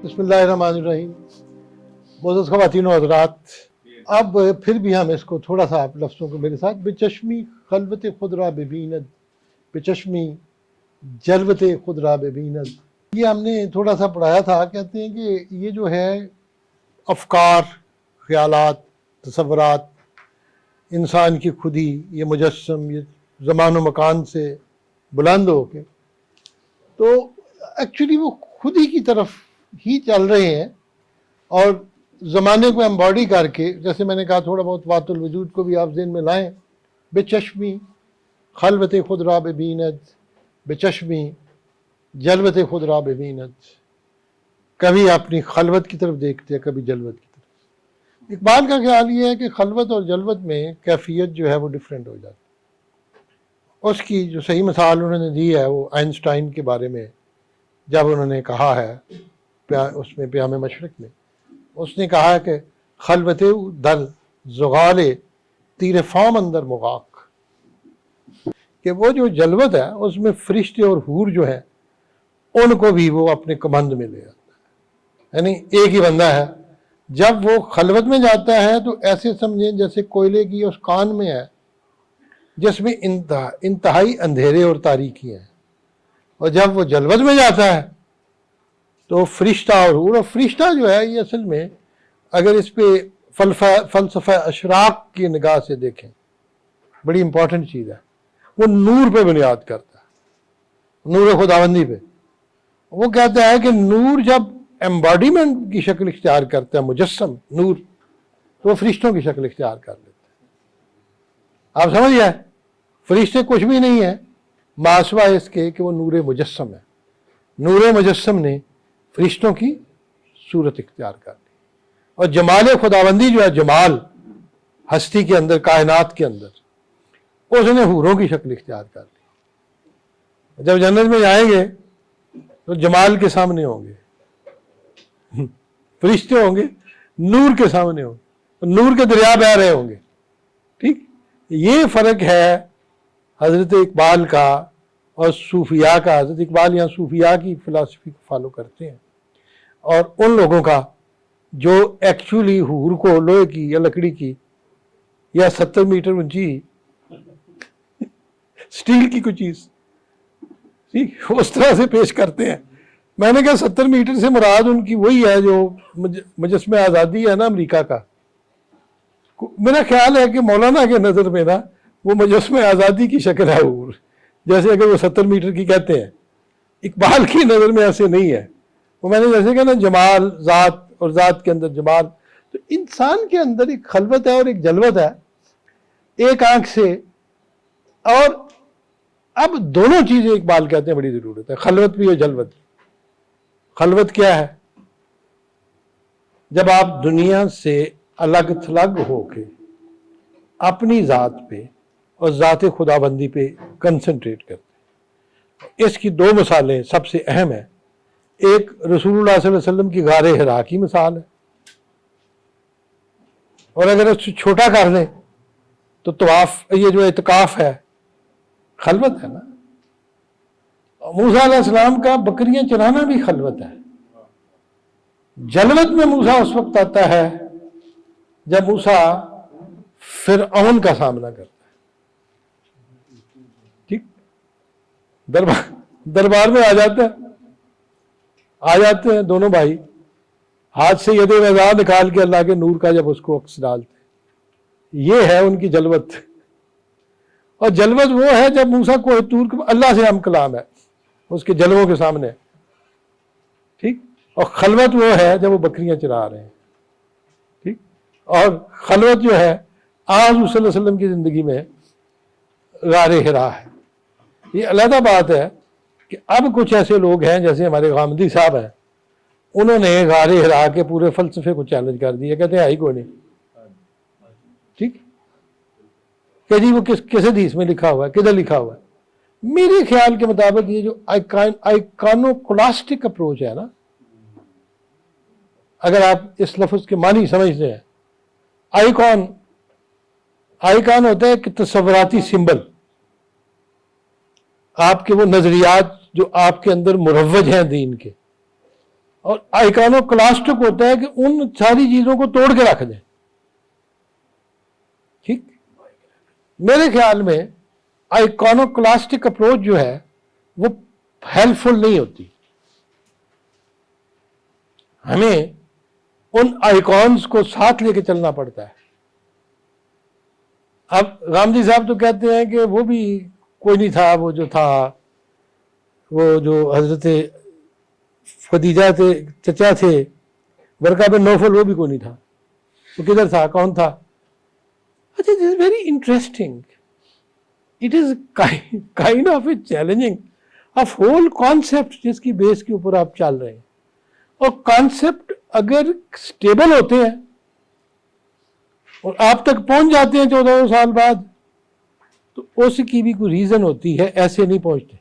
बिस्मिल्लाहिर्रहमानिर्रहीम। मोअज़्ज़ज़ ख़वातीन व हज़रात, अब फिर भी हम इसको थोड़ा सा आप लफ्ज़ों को मेरे साथ, बेचश्मी खलवत खुदरा बेबीनद, बेचश्मी जलवत खुदरा बेबीनद, ये हमने थोड़ा सा पढ़ाया था। कहते हैं कि ये जो है अफ़कार, ख़यालात, तसव्वुरात, इंसान की खुदी, ये मुजस्सम, ये ज़मान व मकान से बुलंद हो के, तो एक्चुअली वो खुदी की तरफ ही चल रहे हैं और ज़माने को एम्बॉडी करके, जैसे मैंने कहा थोड़ा बहुत वातुल वजूद को भी आप ज़हन में लाएं। बेचश्मी खलवत खुदरा बेबीनद, बेचश्मी जलवत खुदरा बेबीनद, कभी अपनी खलवत की तरफ देखते हैं, कभी जलवत की तरफ। इकबाल का ख्याल ये है कि खलवत और जलवत में कैफियत जो है वो डिफरेंट हो जाती है। उसकी जो सही मिसाल उन्होंने दी है वो आइंस्टाइन के बारे में, जब उन्होंने कहा है उसमें प्याम मशरक में, उसने कहा है कि खलवत दल ज़ुगाले तीर फाम अंदर मुगाक, कि वो जो जलवत है उसमें फरिश्ते और हूर जो है उनको भी वो अपने कमंद में ले आता है। यानी एक ही बंदा है, जब वो खलवत में जाता है तो ऐसे समझें जैसे कोयले की उस कान में है जिसमें इंतहाई अंधेरे और तारीकी हैं, और जब वो जलवत में जाता है तो फरिश्ता और हूर, और फरिश्ता जो है ये असल में अगर इस पे फ़लसफ़ा अशराक की निगाह से देखें, बड़ी इंपॉर्टेंट चीज़ है। वो नूर पे बुनियाद करता है, नूर खुदाबंदी पे। वो कहता है कि नूर जब एम्बॉडीमेंट की शक्ल इख्तियार करता है, मुजस्सम नूर, तो वो फरिश्तों की शक्ल इख्तियार कर लेता है। आप समझ गए, फरिश्ते कुछ भी नहीं है मासवा इसके कि वो नूर मुजस्सम है। नूर मुजस्सम ने फरिश्तों की सूरत इख्तियार कर ली, और जमाल खुदाबंदी जो है, जमाल हस्ती के अंदर, कायनात के अंदर, उसने हूरों की शक्ल इख्तियार कर ली। जब जन्नत में जाएंगे तो जमाल के सामने होंगे, फरिश्ते होंगे, नूर के सामने होंगे, नूर के दरिया बह रहे होंगे। ठीक, ये फ़र्क है हज़रत इकबाल का और सूफिया का। हज़रत इकबाल यहाँ सूफिया की फ़िलासफ़ी को फॉलो करते हैं, और उन लोगों का जो एक्चुअली हूर को लोहे की या लकड़ी की या 70 मीटर ऊंची स्टील की कोई चीज़, ठीक, उस तरह से पेश करते हैं। मैंने कहा 70 मीटर से मुराद उनकी वही है जो मुजस्मे आज़ादी है ना अमेरिका का। मेरा ख्याल है कि मौलाना के नज़र में ना वो मुजस्मे आज़ादी की शक्ल है हूर, जैसे अगर वो 70 मीटर की कहते हैं। इकबाल की नज़र में ऐसे नहीं है। वो मैंने जैसे कहा ना, जमाल ज़ात और ज़ात के अंदर जमाल, तो इंसान के अंदर एक खलवत है और एक जलवत है, एक आंख से। और अब दोनों चीज़ें इकबाल कहते हैं बड़ी ज़रूरत है, खलवत भी और जलवत भी। खलवत क्या है? जब आप दुनिया से अलग थलग होके अपनी ज़ात पे और ज़ात खुदाबंदी पे कंसंट्रेट करते। इसकी दो मिसालें सबसे अहम है। एक रसूलुल्लाह सल्लल्लाहु अलैहि वसल्लम की गारे हिरा की मिसाल है, और अगर उससे छोटा कर लें तो तवाफ, ये जो इत्काफ है, खलवत है ना। मूसा अलैहिस्सलाम का बकरियां चराना भी खलवत है। जलवत में मूसा उस वक्त आता है जब मूसा फिरऔन का सामना करता है। ठीक, दरबार में आ जाते हैं दोनों भाई, हाथ से यदे रज़ा निकाल के अल्लाह के नूर का जब उसको अक्स डालते। ये है उनकी जलवत। और जलवत वो है जब मूसा को तूर, अल्लाह से हम कलाम है उसके जलवों के सामने। ठीक, और खलवत वो है जब वो बकरियां चरा रहे हैं। ठीक, और खलवत जो है आज सल्लल्लाहु अलैहि वसल्लम की ज़िंदगी में गारे हिरा है। ये अलग बात है कि अब कुछ ऐसे लोग हैं जैसे हमारे गामदी साहब हैं, उन्होंने गारे हिरा के पूरे फ़लसफ़े को चैलेंज कर दिया। कहते हैं आई को नहीं। ठीक, कि जी वो किस हदीस में लिखा हुआ है, किधर लिखा हुआ है? मेरे ख्याल के मुताबिक ये जो आइकानोक्लास्टिक अप्रोच है ना, अगर आप इस लफ्ज़ के मानी समझते हैं, आइकॉन होता है कि तस्वराती सिंबल, आपके वो नजरियात जो आपके अंदर मुरव्वज हैं दीन के, اور آئیکانوکلاسٹک ہوتا ہے کہ ان ساری چیزوں کو توڑ کے رکھ دیں. ٹھیک، میرے خیال میں آئیکانوکلاسٹک اپروچ جو ہے وہ ہیلپ فل نہیں ہوتی. ہمیں ان آئیکونز کو ساتھ لے کے چلنا پڑتا ہے. اب غامدی صاحب تو کہتے ہیں کہ وہ بھی کوئی نہیں تھا، وہ جو تھا وہ جو حضرت خدیجہ تھے چچا تھے ورقہ بن نوفل، وہ بھی کوئی نہیں تھا. وہ کدھر تھا، کون تھا؟ اچھا، this is very interesting. It is kind of a challenging of whole concept جس کی بیس کے اوپر آپ چل رہے ہیں. اور کانسیپٹ اگر سٹیبل ہوتے ہیں اور آپ تک پہنچ جاتے ہیں 14 سال بعد، تو اس کی بھی کوئی ریزن ہوتی ہے، ایسے نہیں پہنچتے.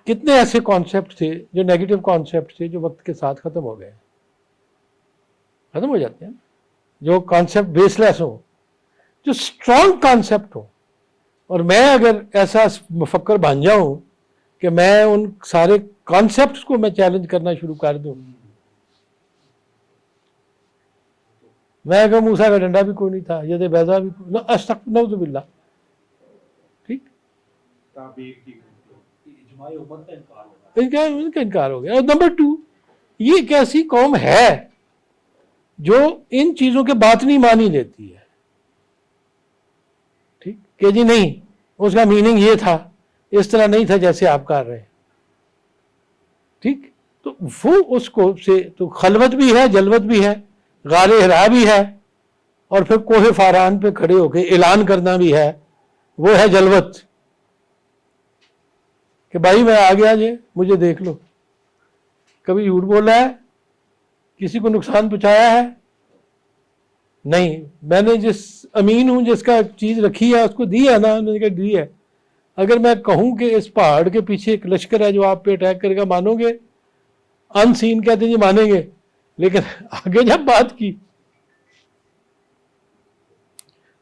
کتنے ایسے کانسیپٹ تھے جو نیگیٹو کانسیپٹ تھے جو وقت کے ساتھ ختم ہو گئے، ختم ہو جاتے ہیں. جو کانسیپٹ بیس لیس ہو، جو اسٹرانگ کانسیپٹ ہو. اور میں اگر ایسا مفکر بن جاؤں کہ میں ان سارے کانسیپٹس کو میں چیلنج کرنا شروع کر دوں، میں کہ موسیٰ کا ڈنڈا بھی کوئی نہیں تھا، ید بیضا بھی کوئی، نعوذ باللہ. ٹھیک، ان کا انکار ہو گیا. اور نمبر 2، یہ ایک ایسی قوم ہے جو ان چیزوں کے باطنی معنی لیتی ہے. ٹھیک، کہ جی نہیں اس کا میننگ یہ تھا، اس طرح نہیں تھا جیسے آپ کر رہے ہیں. ٹھیک، تو وہ اس کو سے تو خلوت بھی ہے، جلوت بھی ہے، غار حرا بھی ہے، اور پھر کوہ فاران پہ کھڑے ہو کے اعلان کرنا بھی ہے. وہ ہے جلوت کہ بھائی میں آ گیا جی، مجھے دیکھ لو. کبھی جھوٹ بولا ہے، کسی کو نقصان پہنچایا ہے؟ نہیں. میں نے جس امین ہوں، جس کا چیز رکھی ہے اس کو دی ہے نا، انہوں نے کہا دی ہے. اگر میں کہوں کہ اس پہاڑ کے پیچھے ایک لشکر ہے جو آپ پہ اٹیک کرے گا، مانو گے؟ ان سین کہتے ہیں جی مانیں گے، لیکن آگے جب بات کی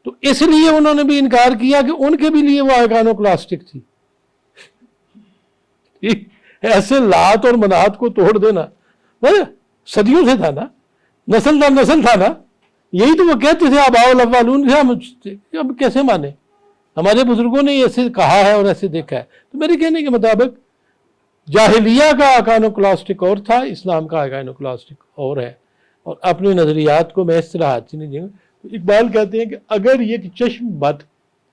تو اس لیے انہوں نے بھی انکار کیا کہ ان کے بھی لیے وہ آئیکانوکلاسٹک تھی. ایسے لات اور منات کو توڑ دینا صدیوں سے تھا نا، نسل در نسل تھا نا. یہی تو وہ کہتے تھے آباء الاولون تھے. اب کیسے مانے؟ ہمارے بزرگوں نے ایسے کہا ہے اور ایسے دیکھا ہے. تو میرے کہنے کے مطابق جاہلیہ کا آئیکانوکلاسٹک اور تھا، اسلام کا آئیکانوکلاسٹک اور ہے. اور اپنے نظریات کو میں اس طرح ہاتھ سے نہیں دیں گا. اقبال کہتے ہیں کہ اگر یک چشم بد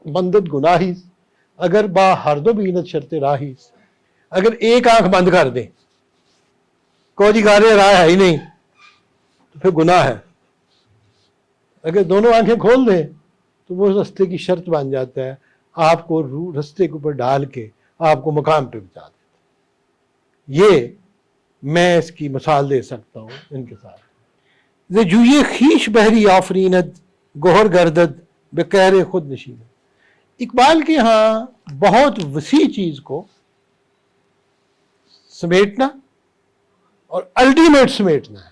بندت گناہی، اگر با ہر دو بینت شرط راہی، اگر ایک آنکھ بند کر دیں، کو جی گارے راہ ہے ہی نہیں، تو پھر گناہ ہے. اگر دونوں آنکھیں کھول دیں تو وہ رستے کی شرط بن جاتا ہے، آپ کو رستے کے اوپر ڈال کے آپ کو مقام پہ پہنچا دیتا ہے. یہ میں اس کی مثال دے سکتا ہوں ان کے ساتھ. جوئے خیش بحری آفریند گوہر گردد بے قہر خود نشین. اقبال کے ہاں بہت وسیع چیز کو سمیٹنا اور الٹیمیٹ سمیٹنا ہے،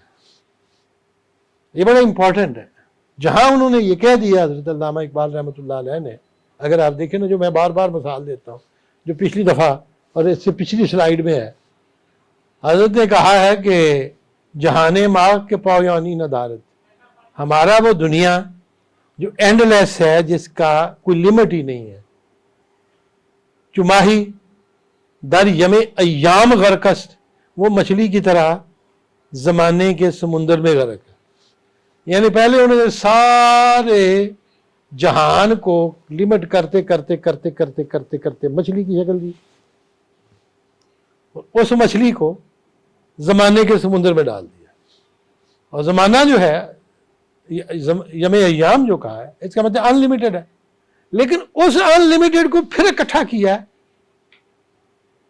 یہ بڑا امپورٹنٹ ہے. جہاں انہوں نے یہ کہہ دیا حضرت علامہ اقبال رحمۃ اللہ علیہ نے، اگر آپ دیکھیں نا، جو میں بار بار مثال دیتا ہوں، جو پچھلی دفعہ اور اس سے پچھلی سلائیڈ میں ہے، حضرت نے کہا ہے کہ جہان ماں کے پایانی ندارت، ہمارا وہ دنیا جو اینڈ لیس ہے، جس کا کوئی لمٹ ہی نہیں ہے. چماہی در یم ایام غرقست، وہ مچھلی کی طرح زمانے کے سمندر میں غرق ہے. یعنی پہلے انہوں نے سارے جہان کو لمٹ کرتے کرتے کرتے کرتے کرتے کرتے مچھلی کی شکل دی، اس مچھلی کو زمانے کے سمندر میں ڈال دیا. اور زمانہ جو ہے یم ایام جو کہا ہے، اس کا مطلب ان لمیٹڈ ہے، لیکن اس ان لمیٹڈ کو پھر اکٹھا کیا ہے.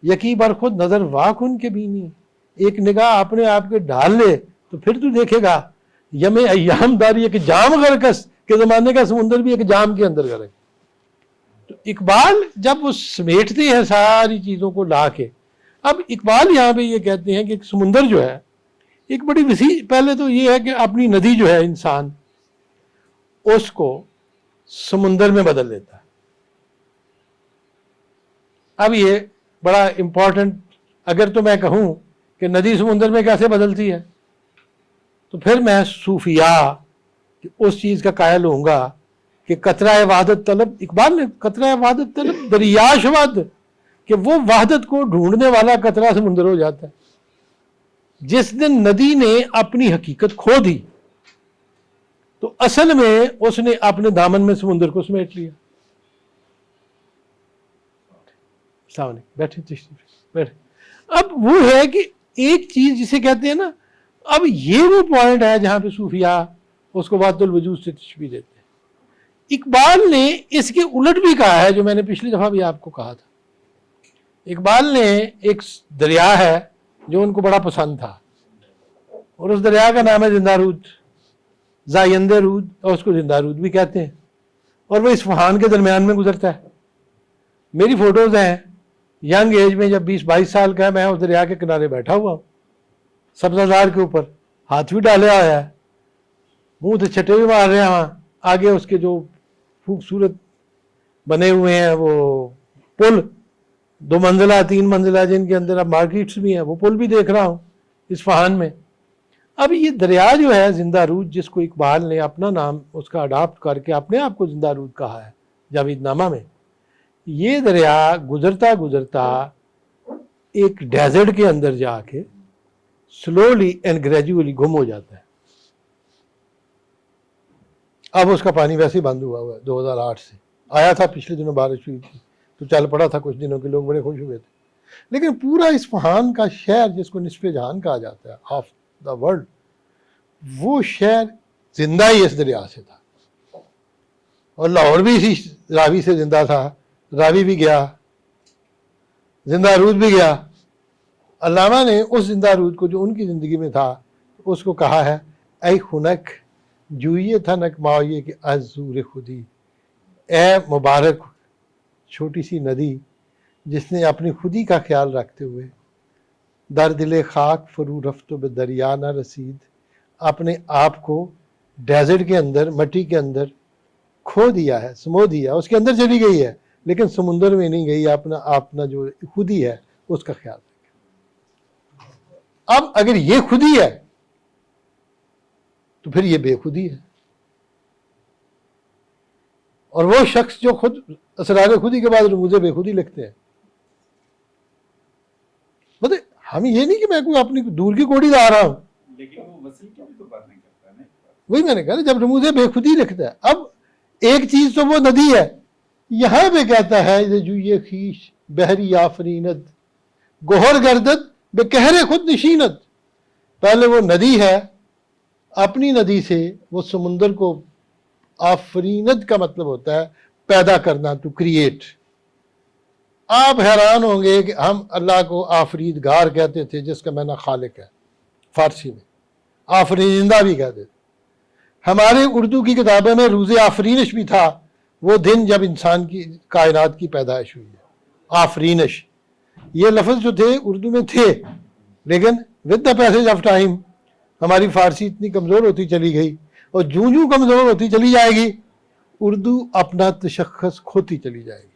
یقین بار خود نظر واک ان کے بھی نہیں، ایک نگاہ اپنے آپ کے ڈال لے تو پھر تو دیکھے گا یم ایام داری ایک جام غرقس، کے زمانے کا سمندر بھی ایک جام کے اندر غرق. تو اقبال جب وہ سمیٹتے ہیں ساری چیزوں کو لا کے، اب اقبال یہاں پہ یہ کہتے ہیں کہ ایک سمندر جو ہے ایک بڑی وسیع، پہلے تو یہ ہے کہ اپنی ندی جو ہے انسان اس کو سمندر میں بدل دیتا ہے. اب یہ بڑا امپورٹنٹ، اگر تو میں کہوں کہ ندی سمندر میں کیسے بدلتی ہے، تو پھر میں صوفیاء اس چیز کا قائل ہوں گا کہ قطرہ وحدت طلب، اقبال نے قطرہ وحدت طلب دریا شود، کہ وہ وحدت کو ڈھونڈنے والا قطرہ سمندر ہو جاتا ہے۔ جس دن ندی نے اپنی حقیقت کھو دی تو اصل میں اس نے اپنے دامن میں سمندر کو سمیٹ لیا۔ السلام علیکم، بیٹھے بیٹھے۔ اب وہ ہے کہ ایک چیز جسے کہتے ہیں نا، اب یہ وہ پوائنٹ ہے جہاں پہ صوفیاء اس کو وحدت الوجود سے تشبیہ دیتے ہیں۔ اقبال نے اس کے الٹ بھی کہا ہے، جو میں نے پچھلی دفعہ بھی آپ کو کہا تھا۔ اقبال نے ایک دریا ہے جو ان کو بڑا پسند تھا، اور اس دریا کا نام ہے زندہ رود، زائندہ رود، اور اس کو زندہ رود بھی کہتے ہیں، اور وہ اصفہان کے درمیان میں گزرتا ہے۔ میری فوٹوز ہیں، ینگ ایج میں جب 20-22 سال کا ہے، میں اس دریا کے کنارے بیٹھا ہوا ہوں، سبزہ زار کے اوپر، ہاتھ بھی ڈالے آیا ہے، منہ سے چھٹے بھی مار رہے ہیں۔ وہاں آگے اس کے جو خوبصورت بنے ہوئے ہیں وہ پل، 2 منزلہ 3 منزلہ، جن کے اندر اب مارکیٹس بھی ہیں، وہ پل بھی دیکھ رہا ہوں اصفہان میں۔ اب یہ دریا جو ہے زندہ رود، جس کو اقبال نے اپنا نام اس کا اڈاپٹ کر کے اپنے آپ کو زندہ رود کہا ہے جاوید نامہ میں، یہ دریا گزرتا گزرتا ایک ڈیزرٹ کے اندر جا کے سلولی اینڈ گریجولی گم ہو جاتا ہے۔ اب اس کا پانی ویسے ہی بند ہوا ہے، 2008 سے آیا تھا، پچھلے دنوں بارش ہوئی تھی تو چل پڑا تھا کچھ دنوں کے، لوگ بڑے خوش ہوئے تھے۔ لیکن پورا اصفہان کا شہر، جس کو نصف جہان کہا جاتا ہے، آف دا ورلڈ، وہ شہر زندہ ہی اس دریا سے تھا، اور لاہور بھی اسی راوی سے زندہ تھا، راوی بھی گیا، زندہ رود بھی گیا۔ علامہ نے اس زندہ رود کو جو ان کی زندگی میں تھا اس کو کہا ہے، اے خنک جوئیے تھنک ماویے کہ از زور خودی، اے مبارک چھوٹی سی ندی جس نے اپنی خودی کا خیال رکھتے ہوئے در دل خاک فرو رفت و بے دریا نہ رسید، اپنے آپ کو ڈیزرٹ کے اندر، مٹی کے اندر کھو دیا ہے، سمو دیا، اس کے اندر چلی گئی ہے لیکن سمندر میں نہیں گئی، اپنا جو خودی ہے اس کا خیال رکھے۔ اب اگر یہ خودی ہے تو پھر یہ بے خودی ہے، اور وہ شخص جو خود اسرار خودی کے بعد رموز بے خودی لکھتے ہیں، مطلب ہم یہ نہیں کہ میں کوئی اپنی دور کی کوڑی لا رہا ہوں، لیکن وہ وسیع کی بھی تو بات نہیں کرتا ہے۔ وہی میں نے کہا نا، جب رموز بے خودی لکھتا ہے۔ اب ایک چیز تو وہ ندی ہے، یہاں پہ کہتا ہے جوئے خیش بحری آفرینت گوہر گردد بے قہر خود نشینت۔ پہلے وہ ندی ہے، اپنی ندی سے وہ سمندر کو، آفرینت کا مطلب ہوتا ہے پیدا کرنا، ٹو کریٹ۔ آپ حیران ہوں گے کہ ہم اللہ کو آفریدگار کہتے تھے، جس کا معنی خالق ہے فارسی میں، آفرینندہ بھی کہتے تھے۔ ہمارے اردو کی کتابوں میں روز آفرینش بھی تھا، وہ دن جب انسان کی کائنات کی پیدائش ہوئی ہے، آفرینش۔ یہ لفظ جو تھے اردو میں تھے، لیکن with the passage of time ہماری فارسی اتنی کمزور ہوتی چلی گئی، اور جوں جوں کمزور ہوتی چلی جائے گی اردو اپنا تشخص کھوتی چلی جائے گی۔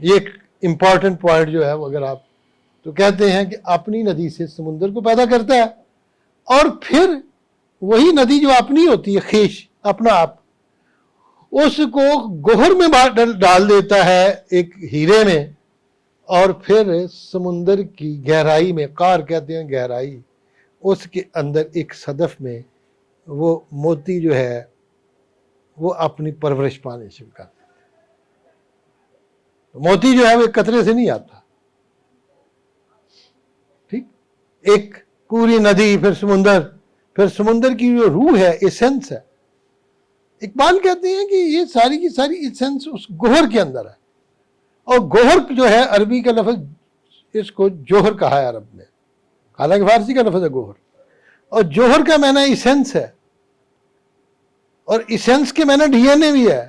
یہ ایک امپورٹنٹ پوائنٹ جو ہے وہ، اگر آپ تو کہتے ہیں کہ اپنی ندی سے سمندر کو پیدا کرتا ہے، اور پھر وہی ندی جو اپنی ہوتی ہے، خیش، اپنا آپ، اس کو گوہر میں ڈال دیتا ہے، ایک ہیرے میں، اور پھر سمندر کی گہرائی میں، قار کہتے ہیں گہرائی، اس کے اندر ایک صدف میں وہ موتی جو ہے وہ اپنی پرورش پانے شروع کر دیتا ہے۔ موتی جو ہے وہ ایک قطرے سے نہیں آتا، ٹھیک، ایک پوری ندی، پھر سمندر کی جو روح ہے، ایسنس ہے۔ اقبال کہتے ہیں کہ یہ ساری کی ساری ایسنس اس گوہر کے اندر ہے، اور گوہر جو ہے عربی کا لفظ، اس کو جوہر کہا ہے عرب میں، حالانکہ فارسی کا لفظ ہے گوہر، اور جوہر کا معنی ایسنس ہے، اور ایسنس کے معنی ڈی این اے بھی ہے،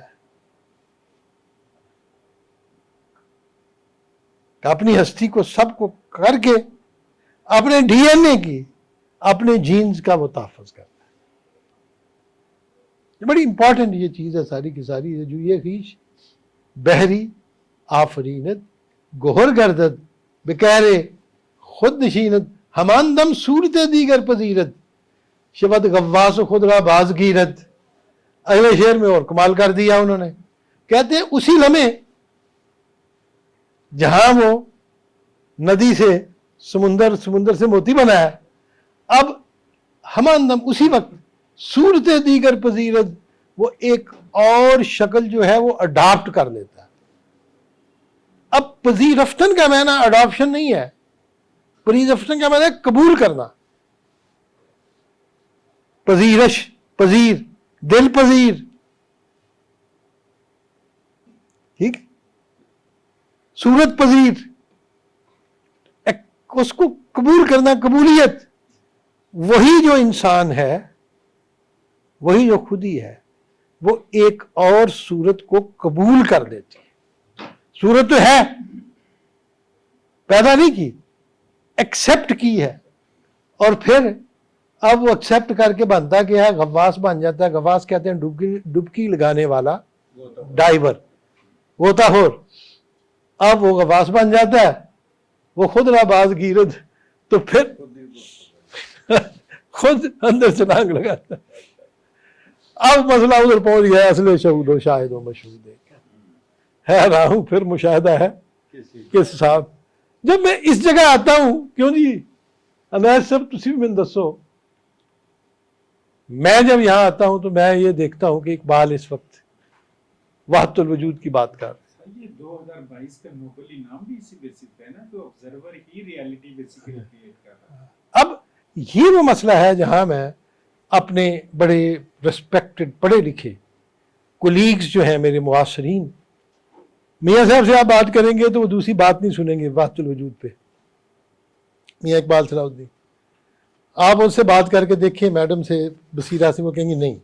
کہ اپنی ہستی کو سب کو کر کے اپنے ڈی این اے کی، اپنے جینز کا وہ تحفظ کرتا ہے۔ یہ بڑی امپورٹنٹ یہ چیز ہے ساری کی ساری، جو یہ خیش بحری آفرینت گوہر گردد بکہرے خود نشیند ہمان دم صورت دیگر پذیرت شبد غواص و خود را باز گیرد. اگلے شعر میں اور کمال کر دیا انہوں نے، کہتے ہیں اسی لمحے جہاں وہ ندی سے سمندر سے موتی بنا ہے، اب ہمان دم اسی وقت صورت دیگر پذیرت وہ ایک اور شکل جو ہے وہ اڈاپٹ کر لیتا ہے. اب پذیرفتن کا معنی اڈاپشن نہیں ہے، پذیرفتن کا معنی ہے قبول کرنا. پذیرش، پذیر، دل پذیر، ٹھیک، صورت پذیر، اس کو قبول کرنا، قبولیت. وہی جو انسان ہے، وہی جو خودی ہے، وہ ایک اور صورت کو قبول کر دیتی ہے. صورت تو ہے، پیدا نہیں کی، ایکسیپٹ کی ہے، اور پھر اب وہ ایکسیپٹ کر کے بنتا کیا ہے، غواص بن جاتا ہے. غواص کہتے ہیں ڈبکی لگانے والا، ڈائیور، غوطہ خور. اب وہ غواص بن جاتا ہے، وہ خود را باز گیرد، تو پھر خود اندر سے ٹانگ لگاتا ہے. اب مسئلہ ادھر پہنچ گیا، اصل شہود و شاہد و مشہود ہے راہوں پھر مشاہدہ ہے کس صاحب. جب میں اس جگہ آتا ہوں، کیوں جی میں سب تسی بھی میں دسو، میں جب یہاں آتا ہوں تو میں یہ دیکھتا ہوں کہ اقبال اس وقت وحدت الوجود کی بات کر رہے ہیں. یہ 2022 کا نوبل انعام بھی اسی بیسس پہ ہے نا، تو آبزرور ہی ریالٹی بیسیکلی کریٹ کر رہا ہے. اب یہ وہ مسئلہ ہے جہاں میں اپنے بڑے ریسپیکٹڈ پڑھے لکھے کولیگز جو ہیں میرے معاصرین، میاں صاحب سے آپ بات کریں گے تو وہ دوسری بات نہیں سنیں گے وحدت الوجود پہ. میاں اقبال صلاح الدین، آپ ان سے بات کر کے دیکھیں، میڈم سے، بصیرہ سے، وہ کہیں گے نہیں،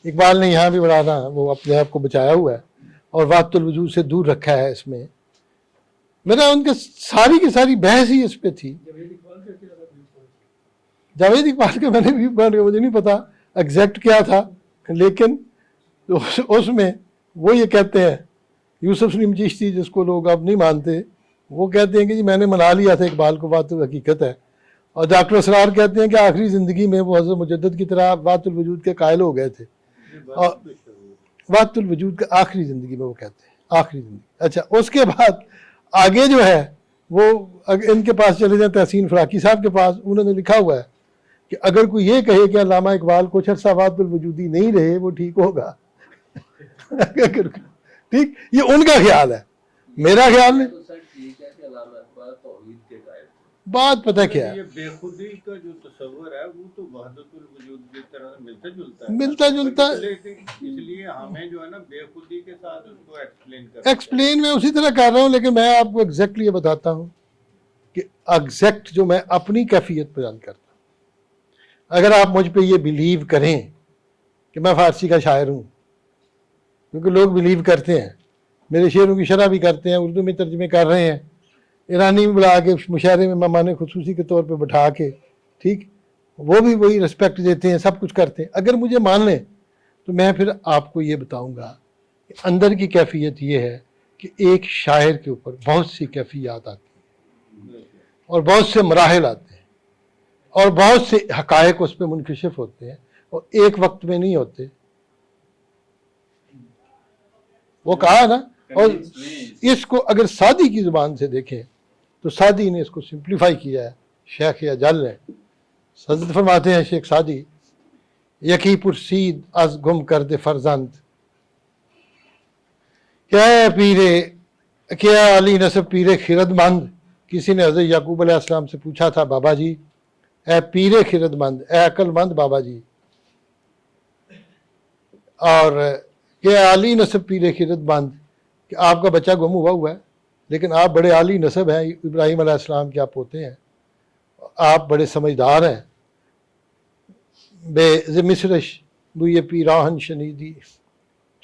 اقبال نے یہاں بھی بڑھانا، وہ اپنے آپ کو بچایا ہوا ہے اور وحدت الوجود سے دور رکھا ہے. اس میں میرا ان کے ساری کی ساری بحث ہی اس پہ تھی. جاوید اقبال کے میں نے بھی مجھے نہیں پتا ایگزیکٹ کیا تھا، لیکن اس میں وہ یہ کہتے ہیں، یوسف سلیم چشتی جس کو لوگ اب نہیں مانتے، وہ کہتے ہیں کہ جی میں نے منا لیا تھا اقبال کو، بات تو حقیقت ہے. اور ڈاکٹر اسرار کہتے ہیں کہ آخری زندگی میں وہ حضرت مجدد کی طرح وحدت الوجود کے قائل ہو گئے تھے. اور وحدت الوجود کے آخری زندگی میں وہ کہتے ہیں، آخری زندگی. اچھا، اس کے بعد آگے جو ہے وہ ان کے پاس چلے جائیں، تحسین فراقی صاحب کے پاس، انہوں نے لکھا ہوا ہے کہ اگر کوئی یہ کہے کہ علامہ اقبال کچھ عرصہ وحدت الوجودی نہیں رہے، وہ ٹھیک ہوگا. ٹھیک، یہ ان کا خیال ہے، میرا خیال نہیں. بات پتہ کیا ہے، یہ بے خودی کا جو تصور ہے وہ تو وحدت الوجود کی طرح ملتا جلتا ہے، ملتا جلتا. اس لیے ہمیں جو ہے نا بے خودی کے ساتھ اس کو ایکسپلین میں اسی طرح کر رہا ہوں، لیکن میں آپ کو ایگزیکٹلی یہ بتاتا ہوں کہ ایگزیکٹ جو میں اپنی کیفیت بیان کرتا ہوں. اگر آپ مجھ پہ یہ بلیو کریں کہ میں فارسی کا شاعر ہوں، کیونکہ لوگ بلیو کرتے ہیں، میرے شعروں کی شرح بھی کرتے ہیں، اردو میں ترجمے کر رہے ہیں، ایرانی میں بلا کے مشاعرے میں مہمان خصوصی کے طور پہ بٹھا کے، ٹھیک، وہ بھی وہی رسپیکٹ دیتے ہیں، سب کچھ کرتے ہیں. اگر مجھے مان لیں تو میں پھر آپ کو یہ بتاؤں گا کہ اندر کی کیفیت یہ ہے کہ ایک شاعر کے اوپر بہت سی کیفیات آتی ہیں اور بہت سے مراحل آتے ہیں اور بہت سے حقائق اس پہ منکشف ہوتے ہیں، اور ایک وقت میں نہیں ہوتے. وہ کہا نا، اور اس کو اگر سادی کی زبان سے دیکھیں تو سادی نے اس کو سمپلیفائی کیا ہے. شیخ اجل نے حضرت فرماتے ہیں، شیخ سادی، یکی پرسید از گم کرد فرزند، کیا علی نصب پیر خرد مند. کسی نے حضرت یعقوب علیہ السلام سے پوچھا تھا، بابا جی اے پیر خرد مند، اے عقل مند بابا جی، اور کیا علی نصب پیر خرد مند، کہ آپ کا بچہ گم ہوا ہے لیکن آپ بڑے عالی نسب ہیں، ابراہیم علیہ السلام کے آپ پوتے ہیں، آپ بڑے سمجھدار ہیں. بے ز مصرش بوئے پیراہن شنیدی،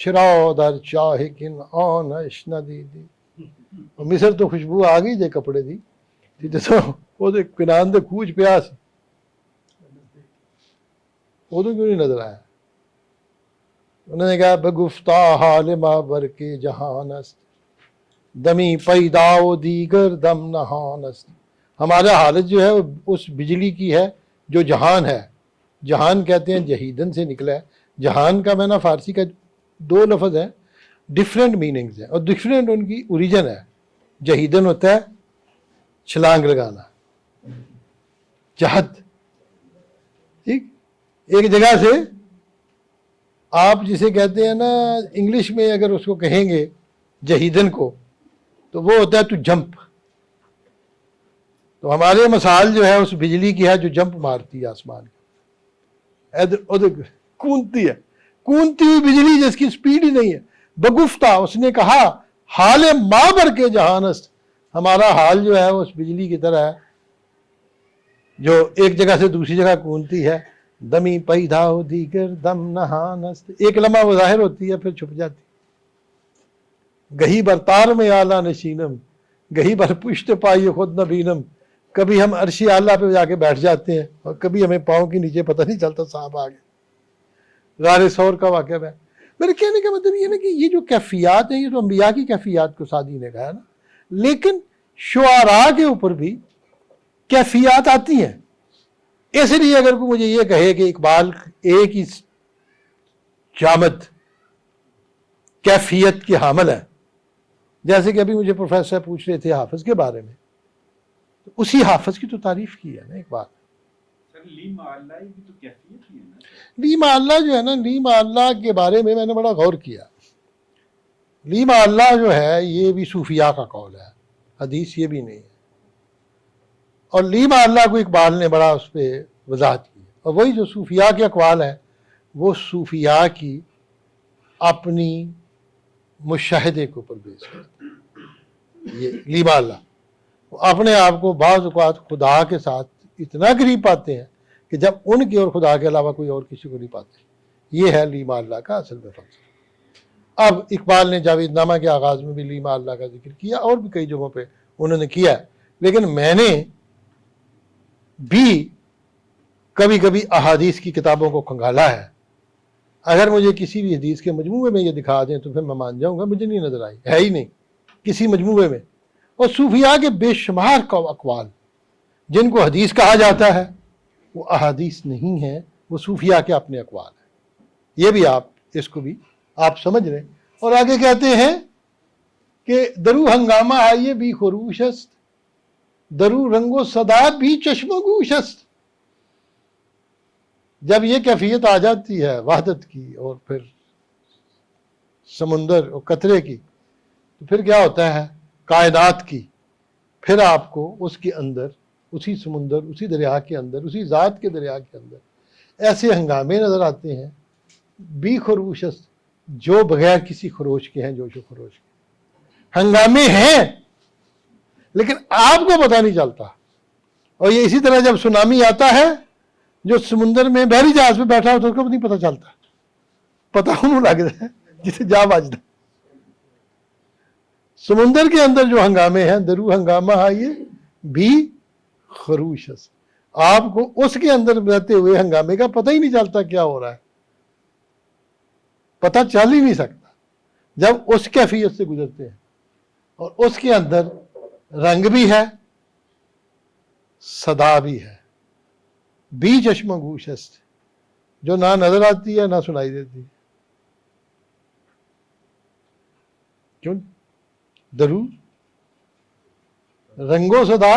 چھراؤ در چاہ کن آن اشندیدی. مصر تو خوشبو آ گئی جے کپڑے دی، جسو وہ کنان دے کوچ پیا سی، ادو کیوں نہیں نظر آیا. انہوں نے کہا بگفتہ حال مابر کے جہان است، دمی پیدا و دیگر دم نہان است. ہمارا حالت جو ہے وہ اس بجلی کی ہے جو جہان ہے. جہان کہتے ہیں جہیدن سے نکلا ہے. جہان کا میں نا فارسی کا 2 لفظ ہیں, ڈفرینٹ میننگز ہیں اور ڈفرینٹ ان کی اوریجن ہے. جہیدن ہوتا ہے چھلانگ لگانا, جہد, ٹھیک, ایک جگہ سے آپ جسے کہتے ہیں نا انگلش میں اگر اس کو کہیں گے جہیدن کو تو وہ ہوتا ہے تو جمپ. تو ہمارے مثال جو ہے اس بجلی کی ہے جو جمپ مارتی ہے آسمان کی, ادھر ادھر کونتی ہے, کونتی ہوئی بجلی جس کی سپیڈ ہی نہیں ہے. بگفتہ اس نے کہا حال ماں بر کے جہانست, ہمارا حال جو ہے اس بجلی کی طرح ہے جو ایک جگہ سے دوسری جگہ کونتی ہے. دمی پیدا ہو دیگر دم نہانست, ایک لمحہ وہ ظاہر ہوتی ہے پھر چھپ جاتی. گہی بر تار میں اعلیٰ نشینم, گہی بر پشت پائی خود نبینم, کبھی ہم عرشی اعلیٰ پہ جا کے بیٹھ جاتے ہیں اور کبھی ہمیں پاؤں کے نیچے پتہ نہیں چلتا صاحب آگے. غار ثور کا واقعہ ہے. میرے کہنے کا مطلب یہ نا کہ یہ جو کیفیات ہیں یہ تو انبیاء کی کیفیات کو سعدی نے کہا نا, لیکن شعراء کے اوپر بھی کیفیات آتی ہیں. اس لیے اگر کوئی مجھے یہ کہے کہ اقبال ایک ہی جامد کیفیت کی حامل ہے, جیسے کہ ابھی مجھے پروفیسر صاحب پوچھ رہے تھے حافظ کے بارے میں, تو اسی حافظ کی تو تعریف کی ہے نا اقبال. سر لیم اللہ بھی تو کیفیت ہی ہے نا. لیم اللہ جو ہے نا, لیم اللہ کے بارے میں نے بڑا غور کیا. لیم اللہ جو ہے یہ بھی صوفیاء کا قول ہے, حدیث یہ بھی نہیں ہے. اور لیم اللہ کو اقبال نے بڑا اس پہ وضاحت کی, اور وہی جو صوفیاء کے اقوال ہیں وہ صوفیاء کی اپنی مشاہدے کے اوپر بیس کرتے ہیں. یہ لیم اللہ وہ اپنے آپ کو بعض اوقات خدا کے ساتھ اتنا قریب پاتے ہیں کہ جب ان کی اور خدا کے علاوہ کوئی اور کسی کو نہیں پاتے. یہ ہے لیم اللہ کا اصل میں فلسفہ. اب اقبال نے جاوید نامہ کے آغاز میں بھی لیم اللہ کا ذکر کیا, اور بھی کئی جگہوں پہ انہوں نے کیا ہے, لیکن میں نے بھی کبھی کبھی احادیث کی کتابوں کو کھنگالا ہے. اگر مجھے کسی بھی حدیث کے مجموعے میں یہ دکھا دیں تو پھر میں مان جاؤں گا, مجھے نہیں نظر آئی, ہے ہی نہیں کسی مجموعے میں. اور صوفیاء کے بے شمار اقوال جن کو حدیث کہا جاتا ہے وہ احادیث نہیں ہیں, وہ صوفیاء کے اپنے اقوال ہیں. یہ بھی آپ اس کو بھی آپ سمجھ رہے ہیں. اور آگے کہتے ہیں کہ درو ہنگامہ آئیے بھی خروش است, درو رنگ و صدا بھی چشم و گوش است. جب یہ کیفیت آ جاتی ہے وحدت کی اور پھر سمندر اور قطرے کی, تو پھر کیا ہوتا ہے کائنات کی, پھر آپ کو اس کے اندر اسی سمندر اسی دریا کے اندر اسی ذات کے دریا کے اندر ایسے ہنگامے نظر آتے ہیں بھی خروش است, جو بغیر کسی خروش کے ہیں, جوش و خروش کے ہنگامے ہیں لیکن آپ کو پتہ نہیں چلتا. اور یہ اسی طرح جب سونامی آتا ہے, جو سمندر میں بحری جہاز پہ بیٹھا ہوتا ہے اس کو نہیں پتہ چلتا, پتہ انہوں لگتا ہے جسے جا بجتا. سمندر کے اندر جو ہنگامے ہیں, درو ہنگامہ آئیے بھی خروش است, آپ کو اس کے اندر رہتے ہوئے ہنگامے کا پتہ ہی نہیں چلتا کیا ہو رہا ہے, پتہ چل ہی نہیں سکتا جب اس کیفیت سے گزرتے ہیں. اور اس کے اندر رنگ بھی ہے, صدا بھی ہے, بھی چشم و گوش است, جو نہ نظر آتی ہے نہ سنائی دیتی. کیوں درو رنگ و صدا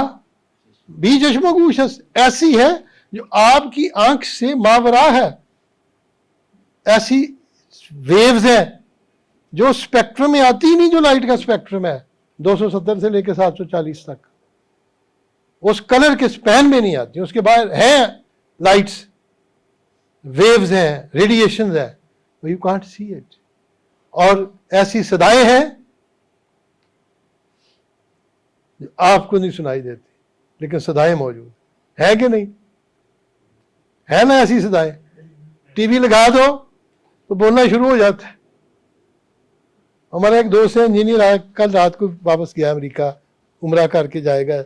بھی چشم و گوش است, ایسی ہے جو آپ کی آنکھ سے ماورا ہے. ایسی ویوز ہیں جو اسپیکٹرم میں آتی ہی نہیں, جو لائٹ کا اسپیکٹرم ہے 270 سے لے کے 740 تک, اس کلر کے سپین میں نہیں آتی. اس کے باہر ہیں لائٹس, ویوز ہیں, ریڈیشنز ہیں, یو کانٹ سی اٹ. اور ایسی صدائیں ہیں جو آپ کو نہیں سنائی دیتی لیکن صدائیں موجود ہیں کہ نہیں ہے نا. ایسی صدائیں ٹی وی لگا دو تو بولنا شروع ہو جاتا ہے. ہمارا ایک دوست ہے انجینئر آیا, کل رات کو واپس گیا امریکہ, عمرہ کر کے جائے گا,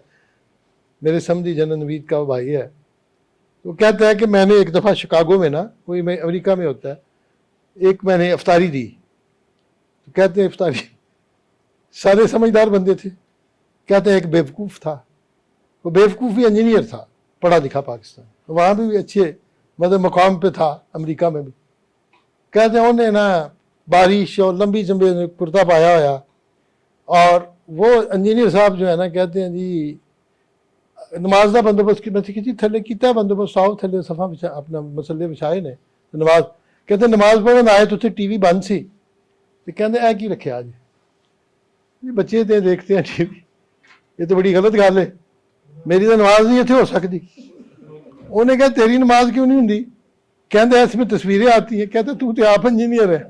میرے سمجھی جنرل نوید کا وہ بھائی ہے. تو کہتا ہے کہ میں نے ایک دفعہ شکاگو میں نا, کوئی میں امریکہ میں ہوتا ہے, ایک میں نے افطاری دی. تو کہتے ہیں افطاری, سارے سمجھدار بندے تھے, کہتے ہیں ایک بیوقوف تھا वो बेवकूफ़ी इंजीनियर था, पढ़ा लिखा पाकिस्तान, वहाँ भी अच्छे मतलब मकाम पे था, अमेरिका में भी। कहते हैं उन्हें ना बारिश और लंबी चंबे कुर्ता पाया होया, और वो इंजीनियर साहब जो है ना कहते हैं जी नमाज का बंदोबस्त की थले किया बंदोबस्त, आओ थले सफ़ा बिछा अपना मसले बिछाए ने नमाज, कहते नमाज पढ़न आए तो उत्थे टीवी बंद सी, तो कहते ऐ की रखे आज बच्चे तो देखते हैं टीवी, ये तो बड़ी गलत गल है, मेरी तो नमाज नहीं इतने हो सकती। उन्हें कहा तेरी नमाज क्यों नहीं होंगी, कहते ऐसे में तस्वीरें आती हैं, कहते तू तो आप इंजीनियर है।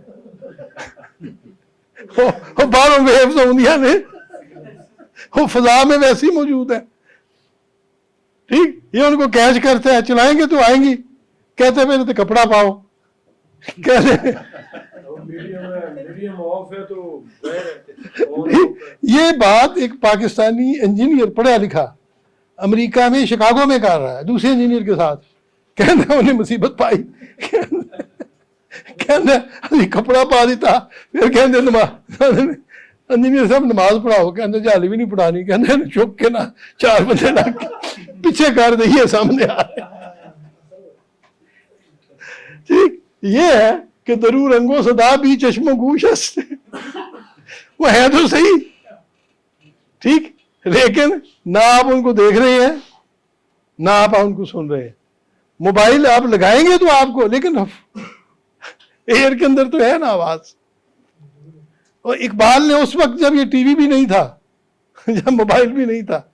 बाहरों वेव्स आउंदियां ने, वो फजा में वैसे ही मौजूद है, ठीक, ये उनको कैच करते हैं, चलाएंगे तो आएंगी, कहते मेरे तो कपड़ा पाओ, कहते मीडियम ऑफ है तो ये बात एक पाकिस्तानी इंजीनियर पढ़ा लिखा अमेरिका में शिकागो में कर रहा है दूसरे इंजीनियर के साथ, कहते उन्हें मुसीबत पाई, कहते अभी कपड़ा पा दिता, फिर कहते नमाज इंजीनियर साहब नमाज पढ़ाओ, कहते जाली भी नहीं पढ़ानी, कहते चुप के ना 4 बजे लग पीछे कर दिए सामने आ रहे। ठीक, ये है कि दरू रंगो सदा भी चश्मो गूश हंसते, वो है तो सही, ठीक, लेकिन ना आप उनको देख रहे हैं ना आप उनको सुन रहे हैं। मोबाइल आप लगाएंगे तो आपको, लेकिन एयर के अंदर तो है ना आवाज। और इकबाल ने उस वक्त जब ये टीवी भी नहीं था, जब मोबाइल भी नहीं था,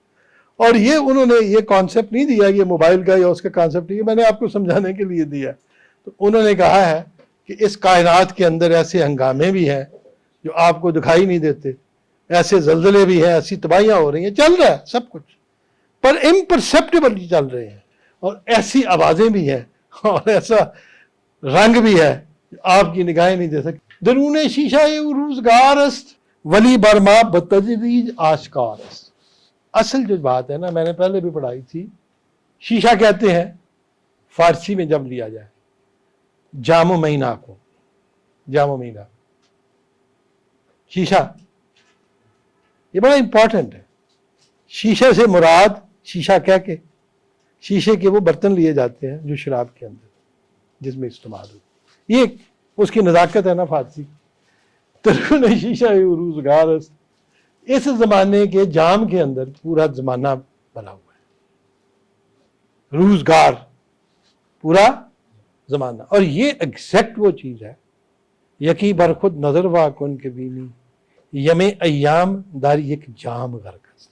और ये उन्होंने ये कॉन्सेप्ट नहीं दिया ये मोबाइल का या उसका कॉन्सेप्ट नहीं, मैंने आपको समझाने के लिए दिया। तो उन्होंने कहा है कि इस कायनात के अंदर ऐसे हंगामे भी हैं जो आपको दिखाई नहीं देते, ऐसे जल्जले भी हैं, ऐसी तबाहियां हो रही हैं, चल रहा है सब कुछ, पर इम्परसेप्टिबली चल रहे हैं, और ऐसी आवाजें भी हैं और ऐसा रंग भी है आपकी निगाहें नहीं दे सकती। दरून शीशा रोजगार अस्त वली बरमा बतदरीज आशकार अस्त। असल जो बात है ना, मैंने पहले भी पढ़ाई थी, शीशा कहते हैं फारसी में जब लिया जाए जामो महीना को, जामो महीना शीशा, ये बड़ा इंपॉर्टेंट है। शीशे से मुराद शीशा कह के शीशे के वो बर्तन लिए जाते हैं जो शराब के अंदर जिसमें इस्तेमाल हो, ये उसकी नज़ाकत है ना फारसी। तरुण शीशा रोजगार, इस जमाने के जाम के अंदर पूरा जमाना बना हुआ है, रोजगार पूरा जमाना, और ये एग्जैक्ट वो चीज है यकी बर खुद नजर वाकुन के बीनी यमे अयाम दारी एक जाम गरकस।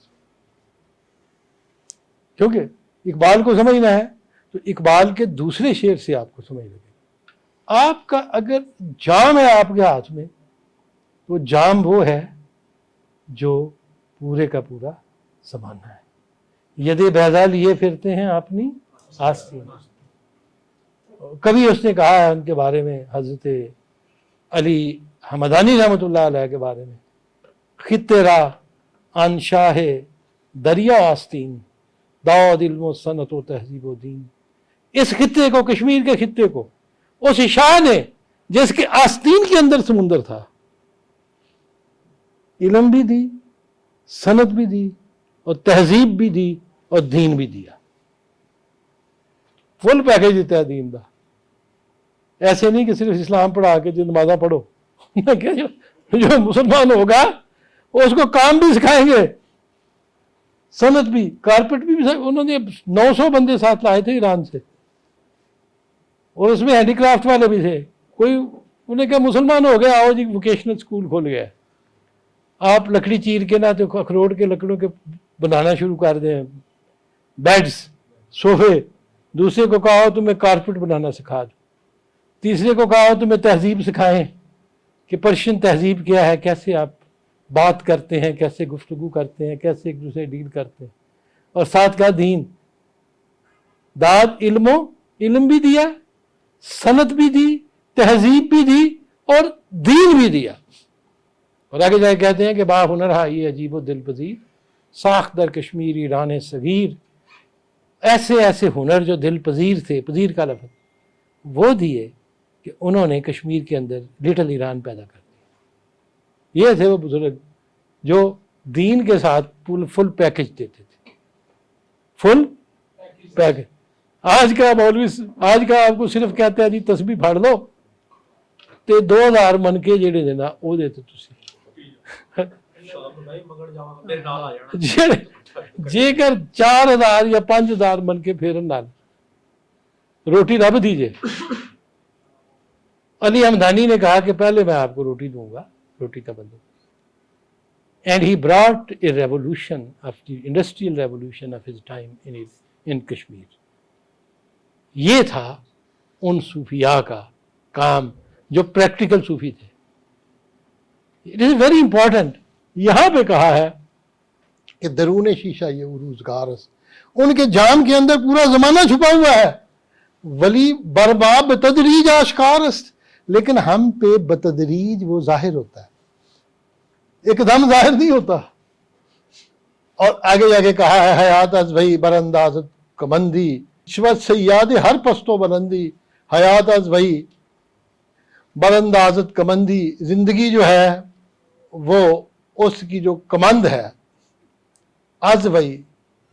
क्योंकि इकबाल को समझना है तो इकबाल के दूसरे शेर से आपको समझ लगेगा। आपका अगर जाम है आपके हाथ में, तो जाम वो है जो पूरे का पूरा जमाना है। यदि बैदा लिए फिरते हैं अपनी आस्तीन। कभी उसने कहा है उनके बारे में, हजरत अली हमदानी रहमतुल्लाह अलैह के बारे में, खितेरा अनशाह दरिया आस्तीन दाऊद इल्म सनत व तहजीब व दीन। इस खिते को, कश्मीर के खिते को, उस शाह ने जिसके आस्तीन के अंदर समुंदर था, इल्म भी दी, सनत भी दी, और तहजीब भी दी, और दीन भी दिया। फुल पैकेज देता है दीन का। ऐसे नहीं कि सिर्फ इस्लाम पढ़ा के जो नमाजा पढ़ो, जो मुसलमान होगा उसको काम भी सिखाएंगे, सनत भी, कारपेट भी। उन्होंने 900 बंदे साथ लाए थे ईरान से, और उसमें हैंडीक्राफ्ट वाले भी थे। कोई उन्हें क्या मुसलमान हो गया, आओ जी वोकेशनल स्कूल खोल गया, आप लकड़ी चीर के ना तो अखरोट के लकड़ों के बनाना शुरू कर दें बेड्स, सोफे। दूसरे को कहा तुम्हें कारपेट बनाना सिखा दो। तीसरे को कहा तुम्हें तहजीब सिखाएं कि पर्शियन तहजीब क्या है, कैसे आप बात करते हैं, कैसे गुफ्तगू करते हैं, कैसे एक दूसरे डील करते हैं। और साथ का दीन, दाद इल्म भी दिया, सनत भी दी, तहजीब भी दी, और दीन भी दिया। और आगे जाके कहते हैं कि बा हुनर हाई अजीब दिल पजीर साख दर कश्मीर ईरान सगीर। ऐसे ऐसे हुनर जो दिल पजीर थे, पजीर का लफ्ज़ वो दिए कि उन्होंने कश्मीर के अंदर लिटिल ईरान पैदा कर दिया। ये थे वो बुजुर्ग जो दीन के साथ फुल पैकेज देते थे। فل پیک. آج کا مولوی آج کا آپ کو صرف کہتے ہیں جی تسبیح پھڑ لو تے 2000 منکے جڑے نے نا وہ دیتے تسی جے کر 4000 یا 5000 منکے پھیرن نال روٹی رب دیجئے. علی حمدانی نے کہا کہ پہلے میں آپ کو روٹی دوں گا, روٹی کا بندوبست. And he brought a revolution of the industrial revolution of his time in Kashmir. یہ تھا ان صوفیاء کا کام جو پریکٹیکل صوفی تھے. It is very important. یہاں پہ کہا ہے کہ درون شیشہ یہ روزگار ان کے جام کے اندر پورا زمانہ چھپا ہوا ہے. ولی برباب بتدریج آشکار است, لیکن ہم پہ بتدریج وہ ظاہر ہوتا ہے, ایک دم ظاہر نہیں ہوتا. اور آگے جا کے کہا ہے حیات از بھئی براندازت کمندی شوت سیاد ہر پستو بلندی. حیات از بھئی براندازت کمندی, زندگی جو ہے وہ اس کی جو کمند ہے, از بھئی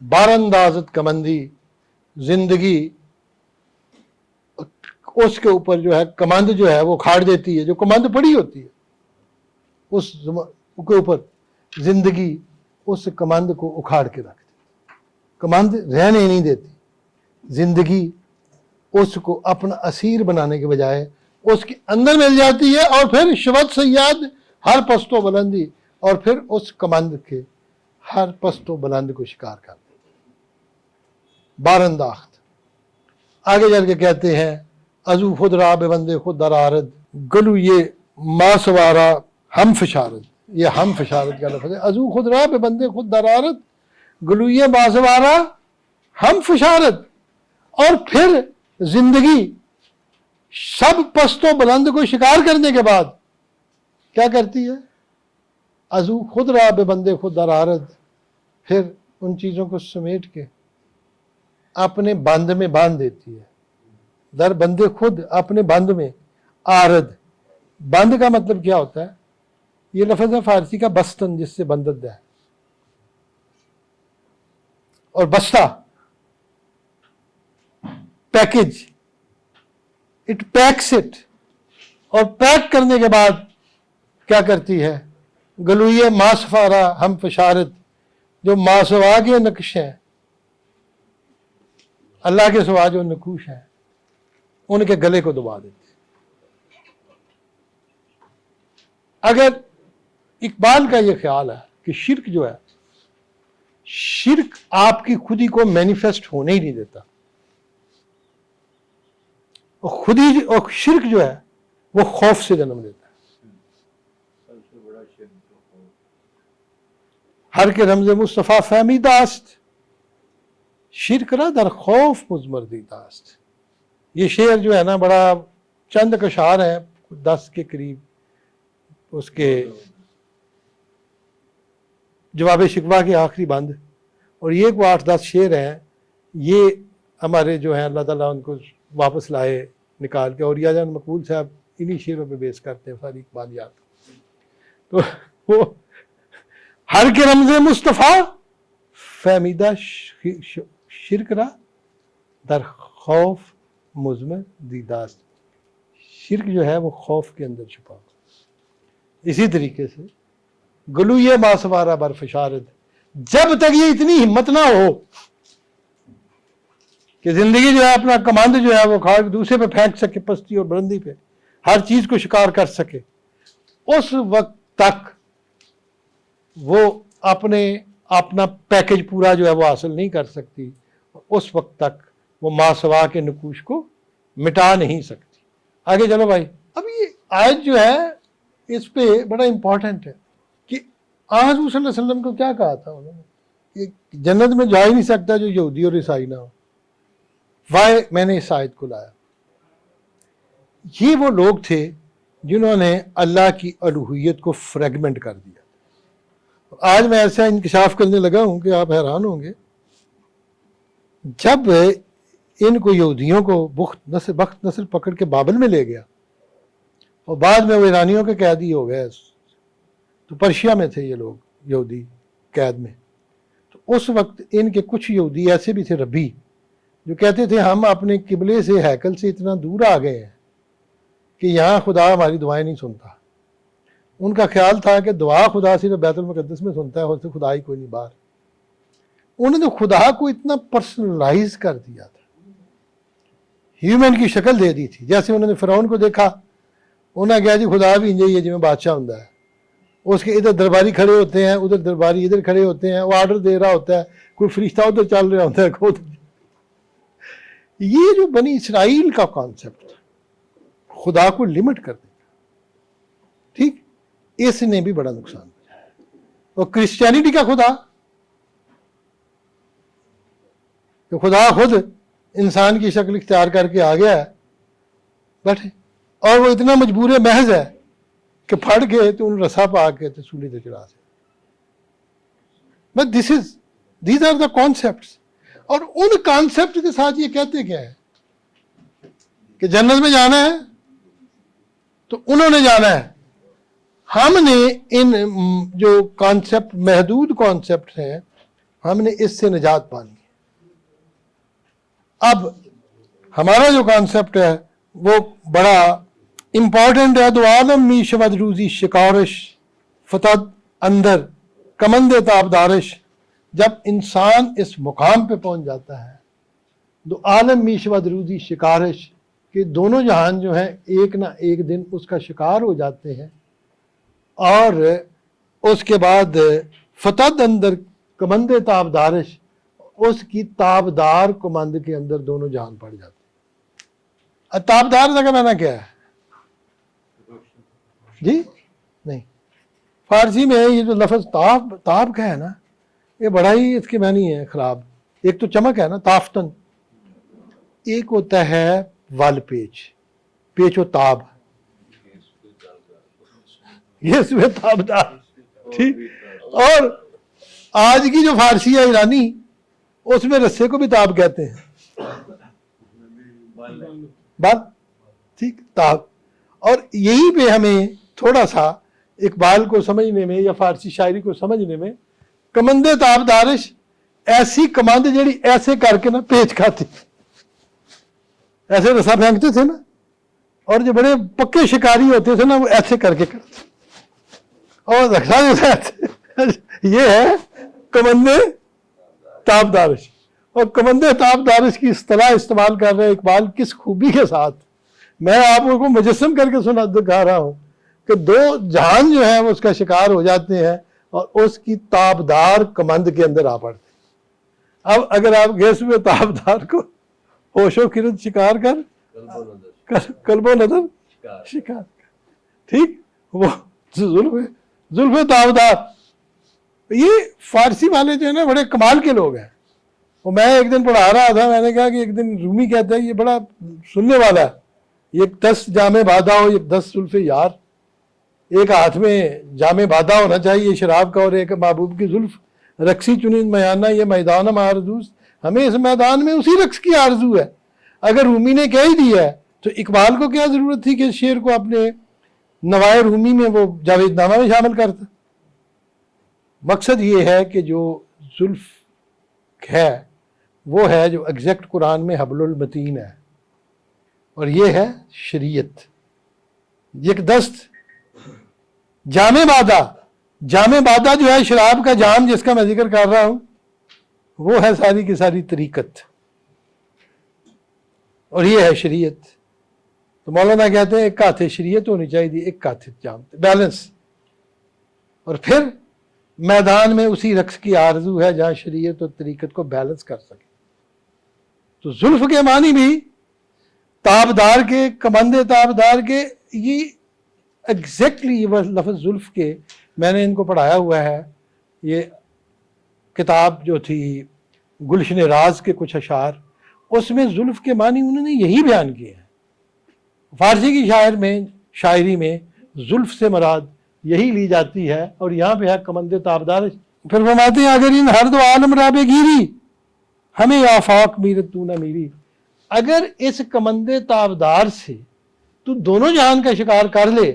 باراندازت کمندی, زندگی اس کے اوپر جو ہے کمند جو ہے وہ اکھاڑ دیتی ہے, جو کمند پڑی ہوتی ہے اس کے اوپر زندگی اس کمند کو اکھاڑ کے رکھتی. کمند رہنے نہیں دیتی, زندگی اس کو اپنا اسیر بنانے کے بجائے اس کے اندر مل جاتی ہے, اور پھر شوت سیاد ہر پست و بلندی, اور پھر اس کمند کے ہر پست و بلند کو شکار کر دی. بارانداخت. آگے چل کے کہتے ہیں ازو خود را بے بندے خود درارد گلو یہ ما سوارا ہم فشارد. یہ ہم فشارت کا لفظ ہے. ازو خود را بے بندے خود درارد گلو یہ ما سوارا ہم فشارد. اور پھر زندگی سب پست و بلند کو شکار کرنے کے بعد کیا کرتی ہے؟ ازو خود را بے بندے خود درارد, پھر ان چیزوں کو سمیٹ کے اپنے بند میں باندھ دیتی ہے. در بندے خود اپنے بند میں آرد. بند کا مطلب کیا ہوتا ہے؟ یہ لفظ ہے فارسی کا بستن, جس سے بندد ہے, اور بستہ پیکج, اٹ پیکس اٹ. اور پیک کرنے کے بعد کیا کرتی ہے؟ گلویے ماسفارا ہم فشارت, جو ماسوا کے نقش ہیں, اللہ کے سوا جو نقوش ہیں, ان کے گلے کو دبا دیتی. اگر اقبال کا یہ خیال ہے کہ شرک جو ہے, شرک آپ کی خودی کو مینیفیسٹ ہونے ہی نہیں دیتا, اور شرک جو ہے وہ خوف سے جنم لیتا ہے. ہر کے رمز مصطفیٰ فہمی داست شرک را در خوف مزمردی داست. یہ شعر جو ہے نا بڑا چند اشعار ہیں, 10 کے قریب, اس کے جواب شکوہ کے آخری بند, اور یہ کو 8-10 شعر ہیں. یہ ہمارے جو ہیں اللہ تعالیٰ ان کو واپس لائے نکال کے, اور یا جان مقبول صاحب انہی شعروں پہ بیس کرتے ہیں ساری اقبالیات. تو وہ ہر کے رمز مصطفیٰ فہمیدہ شرک را در خوف مضمر دیداست. شرک جو ہے وہ خوف کے اندر چھپا ہوا. اسی طریقے سے گلو یہ ماسوارا برفشارد, جب تک یہ اتنی ہمت نہ ہو کہ زندگی جو ہے اپنا کمند جو ہے وہ کھا دوسرے پہ پھینک سکے, پستی اور بلندی پہ ہر چیز کو شکار کر سکے, اس وقت تک وہ اپنا پیکج پورا جو ہے وہ حاصل نہیں کر سکتی. اس وقت تک وہ ماسوا کے نقوش کو مٹا نہیں سکتی. آگے چلو بھائی. اب یہ آیت جو ہے اس پہ بڑا امپورٹنٹ ہے کہ حضور صلی اللہ علیہ وسلم کو کیا کہا تھا انہوں نے کہ جنت میں جا ہی نہیں سکتا جو یہودی اور عیسائی نہ ہو. وائے میں نے اس آیت کو لایا. یہ وہ لوگ تھے جنہوں نے اللہ کی الوہیت کو فریگمنٹ کر دیا. آج میں ایسا انکشاف کرنے لگا ہوں کہ آپ حیران ہوں گے. جب ان کو یہودیوں کو بخت نصر پکڑ کے بابل میں لے گیا اور بعد میں وہ ایرانیوں کے قیدی ہو گئے, تو پرشیا میں تھے یہ لوگ یہودی قید میں, تو उस वक्त इनके कुछ यहूदी ऐसे भी थे रब्बी जो कहते थे हम अपने किबले से हैकल से इतना दूर आ गए हैं कि यहाँ खुदा हमारी दुआएं नहीं सुनता। उनका ख्याल था कि दुआ खुदा सिर्फ बैतुल मुक़द्दस में सुनता है और से खुदा ही कोई नहीं बाहर। उन्होंने तो खुदा को इतना पर्सनलाइज कर दिया था, ह्यूमन की शक्ल दे दी थी। जैसे उन्होंने फ़िरौन को देखा, उन्हें कहा जी खुदा भी इंजे ही है जिमें बादशाह होता है, उसके इधर दरबारी खड़े होते हैं, उधर दरबारी इधर खड़े होते हैं, वो आर्डर दे रहा होता है, कोई फरिश्ता उधर चल रहा होता है खुद। ये जो बनी इसराइल का कॉन्सेप्ट था खुदा को लिमिट कर देना, ठीक, इसने भी बड़ा नुकसान किया। और क्रिश्चियनिटी का खुदा, तो खुदा खुद इंसान की शक्ल इख्तियार करके आ गया है बैठे, और वो इतना मजबूर महज है कि फड़ के तो उन रसा पा के तो सूली से चढ़ा से। But these are the concepts. और उन कॉन्सेप्ट के साथ ये कहते क्या है कि जन्नत में जाना है तो उन्होंने जाना है। हमने इन जो कॉन्सेप्ट, महदूद कॉन्सेप्ट हैं, हमने इससे निजात पानी है। अब हमारा जो कॉन्सेप्ट है वो बड़ा इंपॉर्टेंट है। तो आलम मी शवद रूजी शिकारश फतद अंदर कमंद ताबदारिश। जब इंसान इस मुकाम पे पहुंच जाता है तो आलम मी शवद रूजी शिकारश कि दोनों जहान जो हैं एक ना एक दिन उसका शिकार हो जाते हैं, और उसके बाद फतद अंदर कमंद ताबदारिश, उसकी ताबदार कमंद के अंदर दोनों जहान पड़ जाते हैं। ताबदार का माना क्या है जी? नहीं, फारसी में ये जो लफ्ज़ ताब का है ना, ये बड़ा ही इसके मानी है खराब। एक तो चमक है ना, ताफ्तन, एक होता है वाल पेच, पेचो ताब, ये सुबह ताबदार, ठीक। और आज की जो फारसी है ईरानी, उसमें रस्से को भी ताब कहते हैं, बाल, ठीक, ताब। और यहीं पे हमें थोड़ा सा इकबाल को समझने में या फारसी शायरी को समझने में, कमंदे ताबदारिश, ऐसी कमांड जेड़ी ऐसे करके ना पेच खाती, ऐसे रसा फेंकते थे ना, और जो बड़े पक्के शिकारी होते थे ना वो ऐसे करके करते, और रखा ये है कमंदे ताबदारिश। और कमंदे ताबदारिश की इस्तिलाह इस्तेमाल कर रहे हैं इकबाल किस खूबी के साथ। मैं आप लोगों को मुजस्सम करके दिखा रहा हूं कि दो जहान जो है वो उसका शिकार हो जाते हैं और उसकी ताबदार कमंद के अंदर आ पड़ते। अब अगर आप गैस में ताबदार को होशो किरत शिकार कर कल्बो नजर शिकार कर, ठीक, वो जुल्फ ताबदार। ये फारसी वाले जो है ना बड़े कमाल के लोग हैं। वो मैं एक दिन पढ़ा रहा था, मैंने कहा कि एक दिन रूमी कहता है ये बड़ा सुनने वाला है, ये 10 जामे बादा हो, ये 10 जुल्फे यार, एक हाथ में जामे बादा होना चाहिए शराब का और एक महबूब की जुल्फ, रक्सी चुनिंद मयाना ये मैदान आरजूस, हमें इस मैदान में उसी रक्स की आरजू है। अगर रूमी ने कह ही दिया है तो इकबाल को क्या जरूरत थी कि शेर को अपने नवाए रूमी में वो जावेदनामा में शामिल करता। मकसद ये है कि जो जुल्फ है वो है जो एग्जैक्ट कुरान में हबलुल मतीन है, और ये है शरीयत। यकदस्त जामे बादा जो है शराब का जाम जिसका मैं जिक्र कर रहा हूं, वो है सारी की सारी तरीकत, और ये है शरीयत। तो मौलाना कहते हैं एक हाथे शरीयत होनी चाहिए, एक हाथे जाम, बैलेंस। और फिर मैदान में उसी रक्स की आरजू है जहां शरीयत और तरीकत को बैलेंस कर सके। तो जुल्फ के मानी भी ताबदार के, कमंदे ताबदार के, ये एग्जैक्टली ये लफ्ज़ जुल्फ के मैंने इनको पढ़ाया हुआ है। ये किताब जो थी गुलशन राज के कुछ अशार, उसमें जुल्फ के मानी उन्होंने यही बयान किए हैं। फारसी की शायरी में जुल्फ से मुराद यही ली जाती है, और यहाँ पे है कमंदे ताबदार। फिर फरमाते हैं अगर इन हर दो आलम राबे गिरी हमें आफाक मीरत तू न मीरी। अगर इस कमंदे ताबदार से तू दोनों जहान का शिकार कर ले,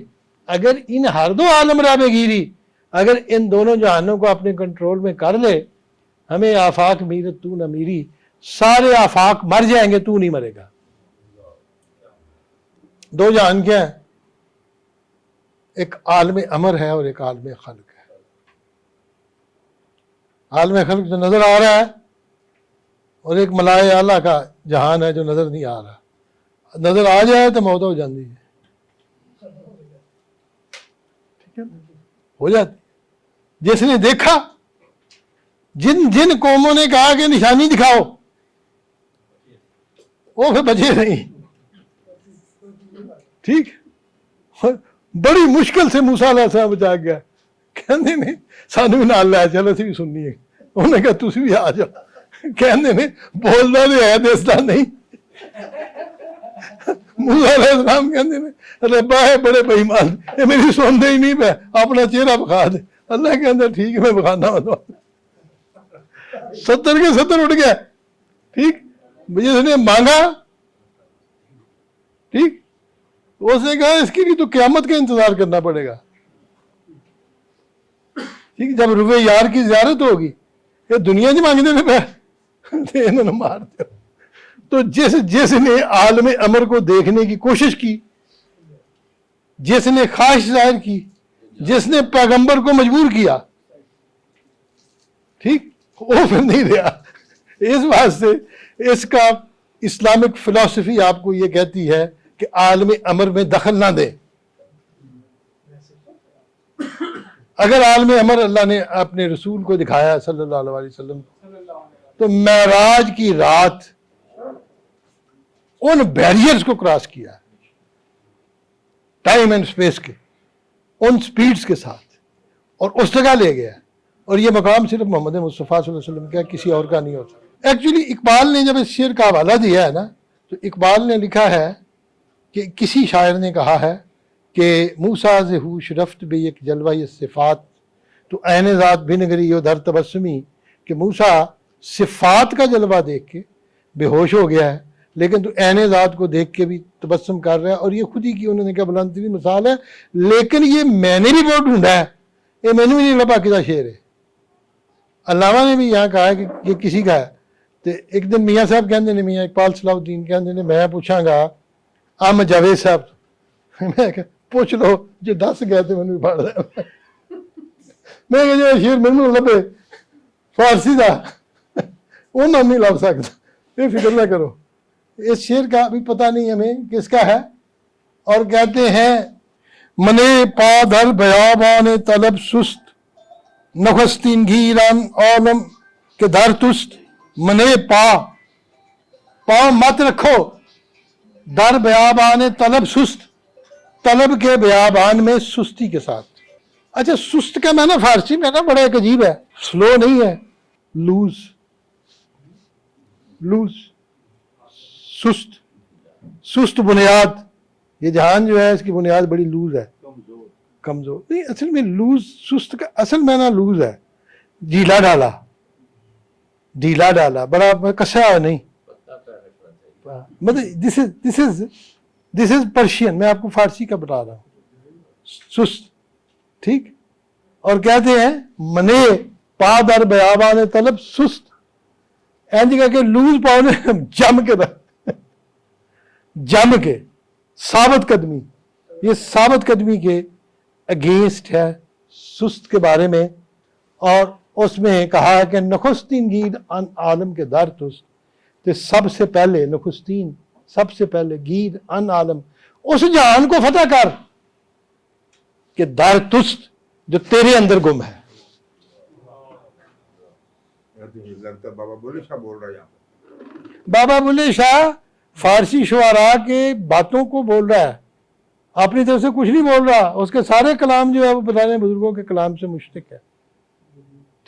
अगर इन हर दो आलम राबे गिरी, अगर इन दोनों जहानों को अपने कंट्रोल में कर ले, हमें आफाक मीरत तू न मीरी, सारे आफाक मर जाएंगे, तू नहीं मरेगा। दो जहान क्या है? एक आलम अमर है और एक आलम खल्क है। आलम खल्क जो नजर आ रहा है, और एक मलाए आला का जहान है जो नजर नहीं आ रहा। नजर आ जाए तो मौत हो जाती है, ठीक है, हो जाती। जिसने देखा, जिन जिन कौमों ने कहा कि निशानी दिखाओ, वो फिर बचे नहीं, ठीक। बड़ी मुश्किल से मूसा अलैहिस्सलाम बचा गया, कहते ने सानू भी नाल लै चलो, असीं भी सुननी है। उन्हें कहा तुसीं भी आ जाओ, कहते ने बोलदा तो है, दसदा नहीं। मूसा अलैहिस्सलाम कहते ने रब्बा है बड़े बेईमान, ये मेरी सुनते ही नहीं पे, अपना चेहरा बखा दे। अल्लाह कहता ठीक है, मैं बखाना हूं। 70 के 70 उठ गया, ठीक। जिसने मांगा, ठीक, उसने कहा इसके लिए तो क्यामत का इंतजार करना पड़ेगा, ठीक। जब रुपए यार की ज़ियारत होगी, ये दुनिया च मांगते ने पे, इन्होंने मार दिया। तो जिसने आलम अमर को देखने की कोशिश की, जिसने ख्वाहिश जाहिर की, जिसने पैगंबर को मजबूर किया, ठीक, वो फिर नहीं रहा। इस बात से इसका इस्लामिक फिलॉसफी आपको ये कहती है कि आलम अमर में दखल ना दे। अगर आलम अमर अल्लाह ने अपने रसूल को दिखाया सल्लल्लाहु अलैहि वसल्लम को, तो मेराज की रात उन बैरियर्स को क्रॉस किया, टाइम एंड स्पेस के, उन स्पीड्स के साथ, और उस जगह ले गया। और ये मकाम सिर्फ मोहम्मद मुस्तफ़ा सल्लल्लाहु अलैहि वसल्लम का, किसी और का नहीं होता। एक्चुअली इकबाल ने जब इस शेर का हवाला दिया है ना, तो इकबाल ने लिखा है कि किसी शायर ने कहा है कि मूसा से हुश रफ्त बे एक जलवा सिफ़ात, तो ऐन ज़ात बिन गरी दर तबस्सुमी, कि मूसा सिफ़ात का जलवा देख के बेहोश हो गया है, लेकिन तो ऐन ज़ात को देख के भी तबस्सुम कर रहा है। और ये खुद ही की उन्होंने कहा बुलंदी मिसाल है, लेकिन ये मैंने भी बहुत ढूंढा है, ये मैंने भी नहीं लगा किसी शेर है। अल्लामा ने भी यहाँ कहा है कि ये किसी का है। तो एक दिन मियाँ साहब कहते ने, मियाँ इकबाल सलाहुद्दीन कहते ने, मैं पूछांगा आम जावेद साहब, मैं पूछ लो जो 10 गए थे मैंने भी पढ़ रहा। मैं जो शेर मैनू लभे फारसी का, उन्होंने नहीं लभ सकता, ये फिक्र ना करो। इस शेर का भी पता नहीं हमें किसका है। और कहते हैं मने पादर बयाबान तलब सुस्त, नखस्तीन घीरान आलम के दर तुस्त, मने पा मत रखो, दर बयाबान तलब सुस्त, तलब के बयाबान में सुस्ती के साथ। अच्छा, सुस्त का माना फारसी में ना बड़ा एक अजीब है, स्लो नहीं है, लूज, सुस्त बुनियाद। ये जहान जो है इसकी बुनियाद बड़ी लूज है, कमजोर नहीं। असल में लूज, सुस्त का असल माना लूज है, ढीला डाला, बड़ा कसा नहीं। मतलब दिस इज पर्शियन, मैं आपको फारसी का बता रहा हूँ, सुस्त, ठीक। और कहते हैं मने पादर बयाबान तलब सुस्त, एंज करके लूज पाओ ने जम के साबित कदमी, ये साबित कदमी के अगेंस्ट है सुस्त के बारे में। और उसमें कहा कि नखुस्तीन गीद अन आलम के दर तुस्त, तो सबसे पहले नखुस्तीन, सबसे पहले गीद अन आलम, उस जहान को फतह कर कि दर तुस्त जो तेरे अंदर गुम है। लगता बाबा बुल्ले शाह बोल रहा है यहाँ पे। बाबा बुल्ले शाह फारसी शुआरा के बातों को बोल रहा है, अपनी तरफ से कुछ नहीं बोल रहा। उसके सारे कलाम जो है वो पुराने बुजुर्गों के कलाम से मुश्तिक है,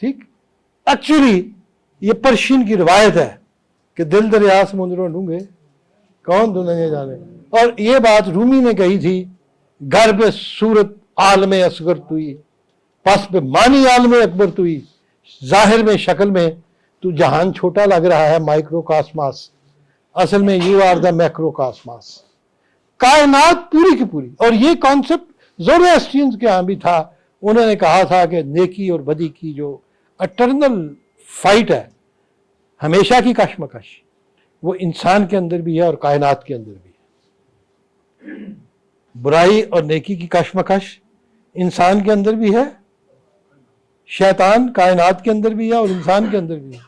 ठीक। एक्चुअली ये पर्शियन की रिवायत है कि दिल दरिया समुद्रों डूंगे कौन दुनिया जाने। और ये बात रूमी ने कही थी, घर पे सूरत आलम असगर तुई, पस पे मानी आलम अकबर तुई, जाहिर में शक्ल में तू जहान छोटा लग रहा है, माइक्रोकास्मास, असल में यू आर द मैक्रोकास्मास, कायनात पूरी की पूरी। और ये कॉन्सेप्ट ज़ोरोएस्ट्रियंस के यहाँ भी था। उन्होंने कहा था कि नेकी और बदी की जो अटर्नल फाइट है, हमेशा की कशमकश, वो इंसान के अंदर भी है और कायनात के अंदर भी है। बुराई और नेकी की कशमकश इंसान के अंदर भी है, शैतान कायनात के अंदर भी है और इंसान के अंदर भी है।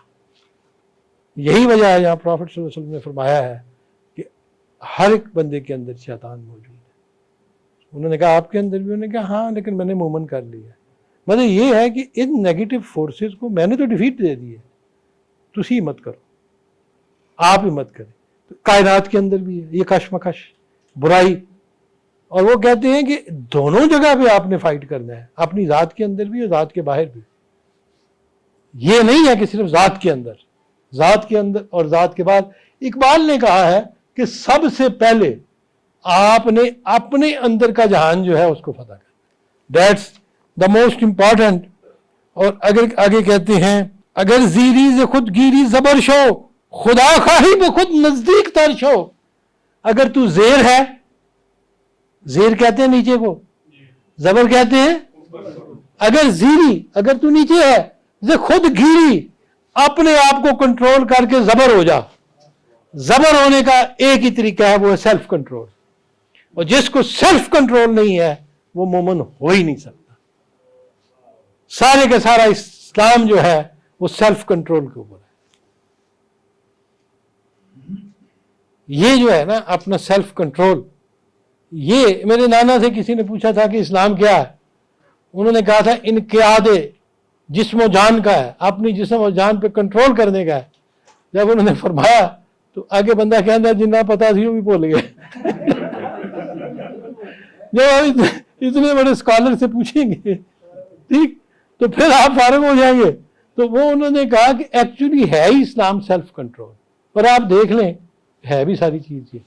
यही वजह है यहाँ प्रॉफिट सल्लल्लाहु अलैहि वसल्लम ने फरमाया है कि हर एक बंदे के अंदर शैतान मौजूद है। उन्होंने कहा आपके अंदर भी? उन्होंने कहा हाँ, लेकिन मैंने मोमन कर लिया। मतलब ये है कि इन नेगेटिव फोर्सेस को मैंने तो डिफीट दे दी है, तुसी मत करो, आप ही मत करें। तो कायनात के अंदर भी है ये कशमकश, बुराई। और वो कहते हैं कि दोनों जगह पे आपने फाइट करना है, अपनी जात के अंदर भी और जात के बाहर भी। ये नहीं है कि सिर्फ जात के अंदर, जात के अंदर और जात के बाद। इकबाल ने कहा है कि सबसे पहले आपने अपने अंदर का जहान जो है उसको फतह करना, दैट्स द मोस्ट इंपॉर्टेंट। और अगर आगे कहते हैं, अगर जीरी से खुद गिरी जबर शो, खुदा खाही वो खुद नजदीक तरश हो। अगर तू जेर है, जेर कहते हैं नीचे को, जबर कहते हैं। अगर जीरी, अगर तू नीचे है, जे खुद गिरी, अपने आप को कंट्रोल करके जबर हो जा। जबर होने का एक ही तरीका है, वो है सेल्फ कंट्रोल। और जिसको सेल्फ कंट्रोल नहीं है वो मोमन हो ही नहीं सकता। सारे का सारा इस्लाम जो है वो सेल्फ कंट्रोल के ऊपर है। ये जो है ना अपना सेल्फ कंट्रोल, ये मेरे नाना से किसी ने पूछा था कि इस्लाम क्या है, उन्होंने कहा था इनक़ियादे जिस्म जान का है, अपनी जिस्म और जान पे कंट्रोल करने का है। जब उन्होंने फरमाया तो आगे बंदा कहता है जिन्ना पता थी वो भी भूल गए। जब इतने बड़े स्कॉलर से पूछेंगे, ठीक, तो फिर आप फारिग हो जाएंगे। तो वो उन्होंने कहा कि एक्चुअली है ही इस्लाम सेल्फ कंट्रोल, पर आप देख लें है भी सारी चीज ये,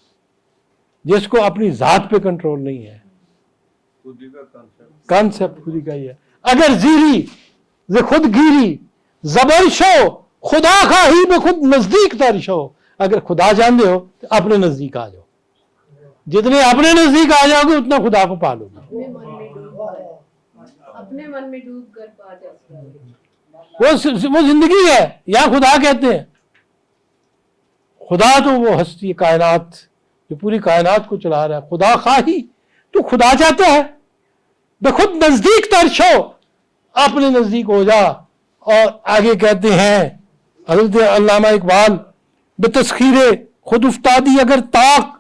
जिसको अपनी जात पे कंट्रोल नहीं है। खुदी का कॉन्सेप्ट खुदी का ही है। अगर जीरी जे खुद गिरी जबर शो, खुदा खाही में खुद नजदीक तरश हो। अगर खुदा जानते हो तो अपने नजदीक आ जाओ, जितने अपने नजदीक आ जाओगे उतना खुदा को पालोगे। अपने मन में डूब कर पा जाओगे। वो जिंदगी है, या खुदा कहते हैं। खुदा तो वो हस्ती कायनात जो पूरी कायनात को चला रहा है। खुदा खाही, तो खुदा चाहता है बेखुद नजदीक तरश हो, अपने नजदीक हो जा। और आगे कहते हैं हज़रत अल्लामा इकबाल, बेतस्खीरे खुद उफ्तादी अगर ताक,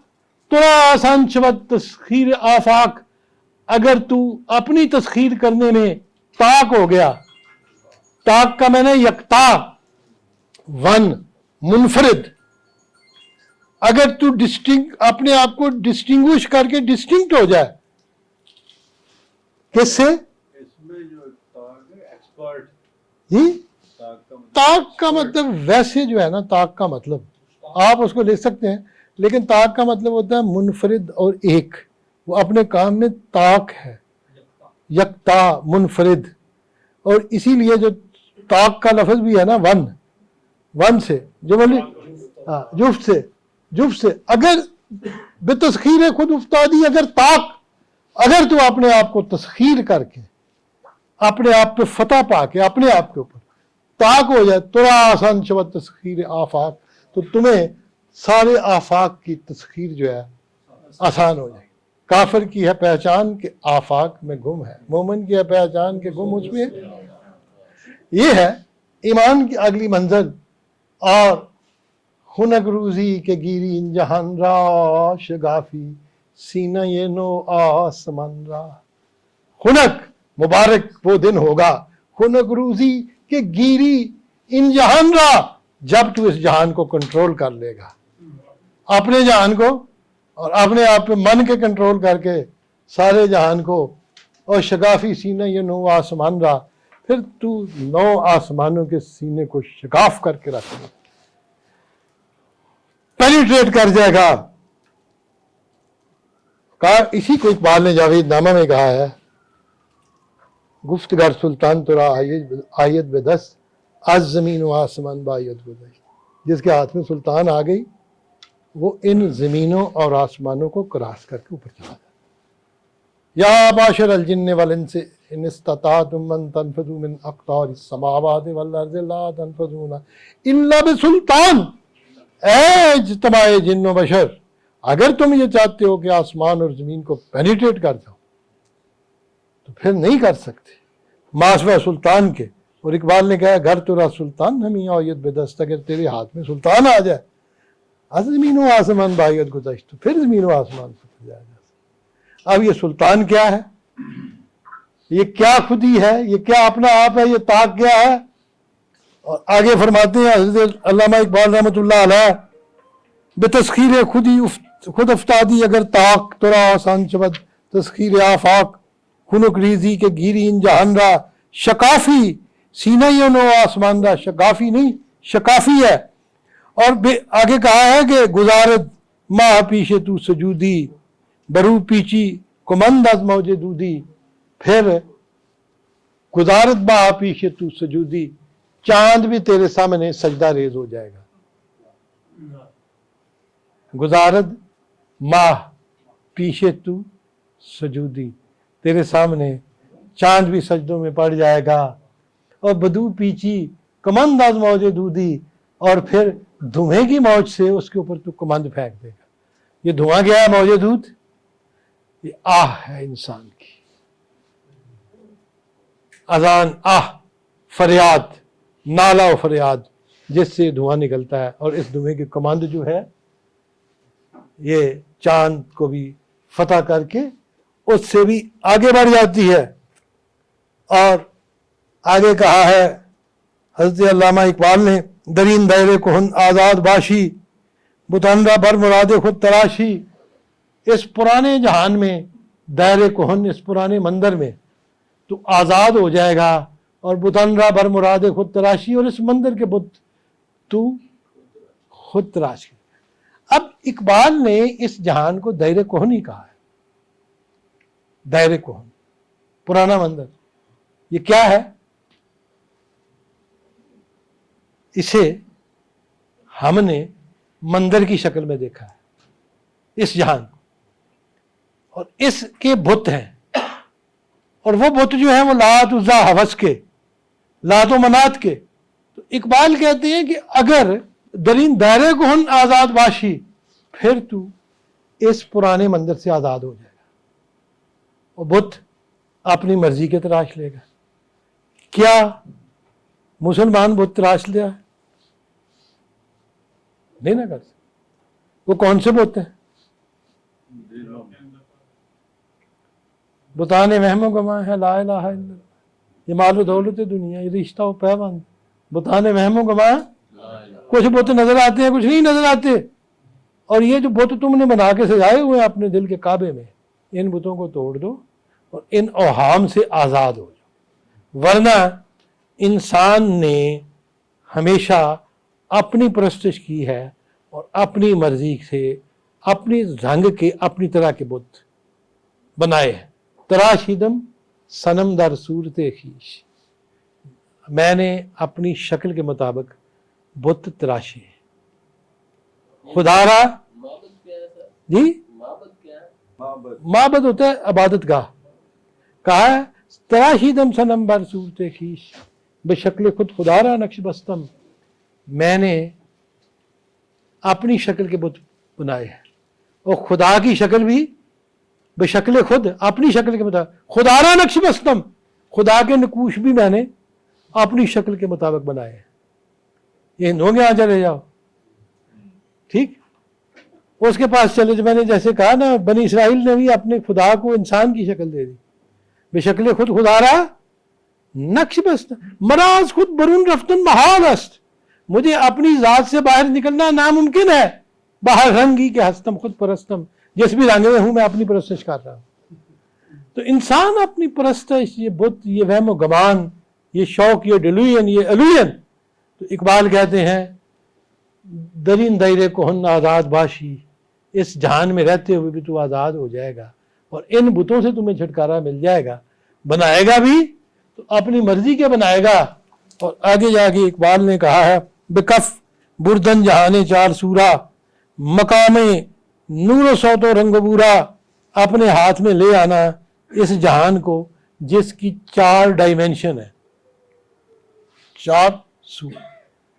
तुरा आसान शवत तस्खीर आफाक। अगर तू अपनी तस्खीर करने में ताक हो गया, ताक का मैंने यकता, वन, मुनफरिद। अगर तू अपने आप को डिस्टिंग्विश करके डिस्टिंक्ट हो जाए, किससे? इसमें जो एक्सपर्ट जी, ताक ताक का मतलब वैसे जो है ना, ताक का मतलब आप उसको लिख सकते हैं, लेकिन ताक का मतलब होता है मुनफरिद और एक। वो अपने काम में ताक है, यकता, मुनफरिद। और इसीलिए जो ताक का लफ्ज भी है ना, वन से जो बोली, हाँ, जुफ्त से। अगर बेतस्खीर खुद उफ्तादी अगर ताक, अगर तू अपने आप को तस्खीर करके अपने आप पे फतह पाके अपने आप के ऊपर ताक हो जाए, तुरा आसान शवत तस्खीर आफाक, तो तुम्हें सारे आफाक की तस्खीर जो है आसान हो जाएगी। काफिर की है पहचान के आफाक में गुम है, मोमिन की है पहचान के गुम उसमें। ये है ईमान की अगली मंजिल। और हुनक रूजी के गिरी इन जहान रा, शगाफी सीना ये नो आसमान रा। हुनक मुबारक वो दिन होगा, हुनक रूजी के गिरी इन जहान रा, जब तू इस जहान को कंट्रोल कर लेगा, अपने जहान को, और अपने आप पे मन के कंट्रोल करके सारे जहान को। और शगाफी सीना ये नो आसमान रा, फिर तू 9 आसमानों के सीने को शगाफ करके रख, पेनिट्रेट कर जाएगा। कहा, इसी को इकबाल ने जावेद नामा में कहा है, गुफ्तगर सुल्तान तुरा आयत बेदस, आज जमीन व आसमान बायत गुज़श्त। जिसके हाथ में सुल्तान आ गई वो इन जमीनों और आसमानों को क्रॉस करके ऊपर चला जाता। या बाशर अल जिन्न वल इंस इन इस्तताअतुम अन तनफुज़ू मिन अक़तारिस समावाति वल अर्ज़ि ला तनफुज़ूना इल्ला बिसुल्तान। ऐ इज्तिमाए जिन्न व बशर, अगर तुम ये चाहते हो कि आसमान और ज़मीन को पेनिट्रेट कर जाओ तो फिर नहीं कर सकते मासवा सुल्तान के। और इकबाल ने कहा घर तुरा सुल्तान हमी औयत बेदस्त, अगर तेरे हाथ में सुल्तान आ जाए आज ज़मीन व आसमान बायत गुज़श्त, तो फिर ज़मीन व आसमान फट जाएगा। अब ये सुल्तान क्या है, ये क्या खुदी है, ये क्या अपना आप है, ये ताक क्या है। और आगे फरमाते हैं हज़रत अल्लामा इकबाल रहमतुल्लाह अलैह बेतस्खीर खुद अफ्तादी अगर ताक तुरा आसान शबद तस्खीर आफाक खुनुक रीजी के गिरी इन जहान रा शकाफी सीना ही नो आसमान रा, शकाफी नहीं शकाफी है। और आगे कहा है कि गुजारत माह पीछे तू सजूदी बरू पीची कुमंद अज मौजे दूदी, फिर गुजारत माह पीछे तू सजूदी, चांद भी तेरे सामने सजदा रेज हो जाएगा। गुजारत माह पीछे तू सजूदी, तेरे सामने चांद भी सजदों में पड़ जाएगा। और बदू पीची कमंद आज मौजे दूधी, और फिर धुएं की मौज से उसके ऊपर तू कमंद फेंक देगा। ये धुआं क्या है मौजे दूध, ये आह है इंसान की, अजान आह फरियाद नाला और फरियाद जिससे धुआं निकलता है। और इस धुएं की कमंद जो है ये चांद को भी फतह करके उससे भी आगे बढ़ जाती है। और आगे कहा है हज़रत अल्लामा इकबाल ने दरीन दायरे कोहन आज़ाद बाशी बुतनरा बर मुरादे खुद तराशी, इस पुराने जहान में दायरे कोहन, इस पुराने मंदिर में तो आज़ाद हो जाएगा। और बुतनरा बर मुरादे खुद तराशी, और इस मंदिर के बुत तू खुद तराशी। अब इकबाल ने इस जहान को दायरे कोहन ही कहा है। दायरे कोहन पुराना मंदिर, ये क्या है, इसे हमने मंदिर की शक्ल में देखा है इस जहान को, और इसके बुत हैं। और वो बुत जो है वो लात उज़्ज़ा हवस के, लात व मनात के। तो इकबाल कहते हैं कि अगर दरीन दायरे को हन आज़ाद बाशी, फिर तू इस पुराने मंदिर से आज़ाद हो जाएगा और बुत अपनी मर्जी के तराश लेगा। क्या मुसलमान बुत तराश लिया है? नहीं ना कर सकते। वो कौन से बुत हैं? बुताने वहमो गमा है ला इलाहा इल्लल्लाह, ये मालो दौलत दुनिया, ये रिश्ता हो पैबंद। बुताने वहमो गमा, कुछ बुत नजर आते हैं, कुछ नहीं नजर आते। और ये जो बुत तुमने बना के सजाए हुए हैं अपने दिल के काबे में, इन बुतों को तोड़ दो और इन औहाम से आज़ाद हो जाओ। वरना इंसान ने हमेशा अपनी परस्तिश की है और अपनी मर्जी से अपनी रंग के अपनी तरह के बुत बनाए हैं। तराशिदम सनम दर सूरत खीश, मैंने अपनी शक्ल के मुताबिक बुत तराशे। खुदारा जी, माबद होता है इबादत गाह। कहा है तराशिदम सनम बर सूरत खीश, बेशक्ल खुद खुदारा नक्श बस्तम, मैंने अपनी शक्ल के बुत बनाए हैं। और खुदा की शक्ल भी बेशक्ल खुद अपनी शक्ल के मुताबिक, खुदारा नक्श बस्तम, खुदा के नकूश भी मैंने अपनी शक्ल के मुताबिक बनाए हैं। ये होंगे यहाँ चले जाओ, ठीक। उसके पास चले जो मैंने जैसे कहा ना, बनी इसराइल ने भी अपने खुदा को इंसान की शक्ल दे दी। बेशक्ल खुद खुदारा नक्श बस्त मराज खुद बरून रफ्तन महाल अस्त, मुझे अपनी जात से बाहर निकलना नामुमकिन है। बाहर रंगी के हस्तम खुद परस्तम, जिस भी रंग में हूं मैं अपनी परस्तिश कर रहा हूं। तो इंसान अपनी परस्तिश, ये बुत, ये वहम गमान, ये शौक, ये डिल्यूजन, ये एल्यूजन, तो इकबाल कहते हैं दरीन दायरे को हन आज़ाद बाशी, इस जहान में रहते हुए भी तू आज़ाद हो जाएगा और इन बुतों से तुम्हें छुटकारा मिल जाएगा। बनाएगा भी तो अपनी मर्जी के बनाएगा। और आगे जाके इकबाल ने कहा है बेकफ बुरदन जहाने चार सूरा, मकामे नूर सौतो रंग बूरा, अपने हाथ में ले आना इस जहान को جس کی 4 ڈائمینشن ہے, 4 سو,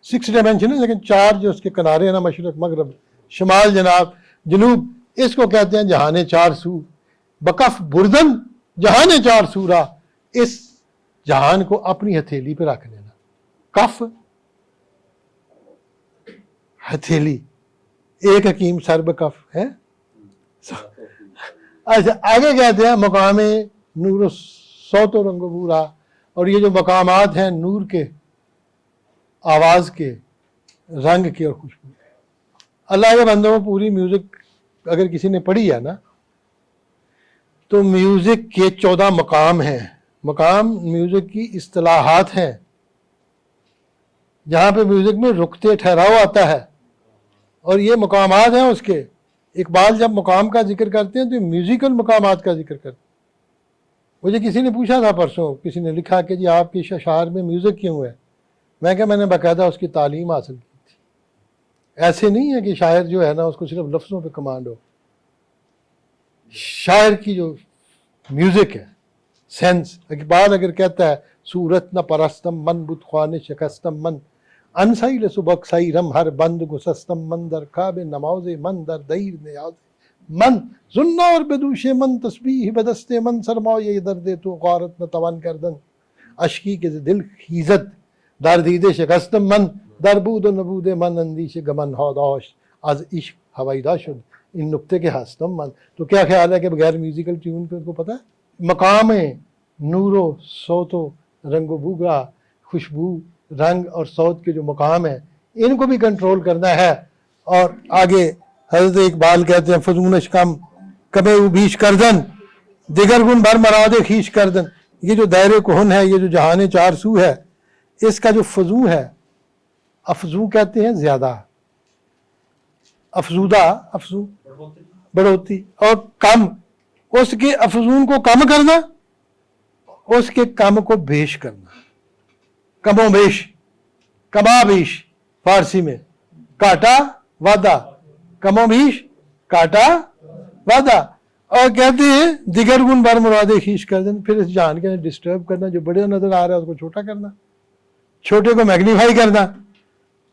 6 ڈائمینشن ہے لیکن 4 جو اس کے کنارے ہیں نا, مشرق مغرب شمال جناب جنوب, اس کو کہتے ہیں جہان 4 سو. بکف بردن جہان 4 سورا, اس جہان کو اپنی ہتھیلی پہ رکھ لینا. کف ہتھیلی, ایک حکیم سر بکف ہے. اچھا آگے کہتے ہیں مقام نور و صوت و رنگ و بورا, اور یہ جو مقامات ہیں نور کے, آواز کے, رنگ کے اور خوشبو کے. اللہ کے بندوں میں پوری میوزک اگر کسی نے پڑھی ہے نا تو میوزک کے 14 مقام ہیں. مقام میوزک کی اصطلاحات ہیں جہاں پہ میوزک میں رکتے ٹھہراؤ آتا ہے, اور یہ مقامات ہیں اس کے. اقبال جب مقام کا ذکر کرتے ہیں تو میوزیکل مقامات کا ذکر کرتے ہیں. مجھے کسی نے پوچھا تھا پرسوں, کسی نے لکھا کہ جی آپ کی اشعار میں میوزک کیوں ہے. میں کہا میں نے باقاعدہ اس کی تعلیم حاصل کی تھی. ایسے نہیں ہے کہ شاعر جو ہے نا اس کو صرف لفظوں پہ کمانڈ ہو. شاعر کی جو میوزک ہے, سینس. اقبال اگر کہتا ہے صورت نہ پرستم من بت خوان شکستم من, انسائی لسبک سائی رم ہر بند گسستم من, در خواب نماز من, در دیر نیاز من, زنار بدوش من, تسبیح بدست من, سرمایہ درد تو غارت نہ توان کردن, اشکی کے دل خیزت در دید شکستم من, در بود و نبود من, اندیش گمن ہاداش از عشق ہوائیدہ شد, ان نقطے کے ہستم من. تو کیا خیال ہے کہ بغیر میوزیکل ٹیون پہ ان کو پتہ ہے مقام نور و صوت و رنگ و بو کا, خوشبو رنگ اور صوت کے جو مقام ہیں ان کو بھی کنٹرول کرنا ہے. اور آگے حضرت اقبال کہتے ہیں فضونش کم کبے او بیش کردن, دیگر گن بر مراد خیش کردن. یہ جو دائرے کہن ہے, یہ جو جہان 4 سو ہے, اس کا جو فضو ہے, افزو کہتے ہیں زیادہ, افزودہ, افزو بڑھوتی, اور کم, اس کے افزون کو کم کرنا, اس کے کم کو بیش کرنا. کم و بیش, کما بیش فارسی میں, کاٹا وعدہ, کم و بیش کاٹا وعدہ. اور کہتے ہیں دیگر گن بر مراد خیش کر دینا. پھر اس جہان کے ڈسٹرب کرنا, جو بڑے نظر آ رہا ہے اس کو چھوٹا کرنا, چھوٹے کو میگنیفائی کرنا,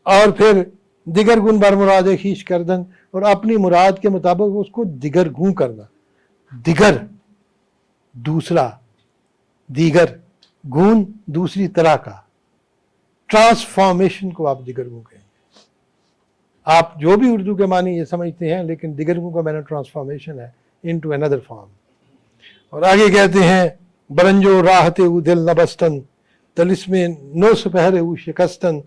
اور پھر دیگر گن بر مراد خیش کر دن, اور اپنی مراد کے مطابق اس کو دیگر گوں کرنا. دیگر دوسرا, دیگر گون دوسری طرح کا, ٹرانسفارمیشن کو آپ دیگر گوں کہیں گے. آپ جو بھی اردو کے معنی یہ سمجھتے ہیں, لیکن دیگر گوں کا معنی ٹرانسفارمیشن ہے انٹو another form. اور آگے کہتے ہیں برنجو راحت او دل نبستن, تلسم نو سپہر او شکستن.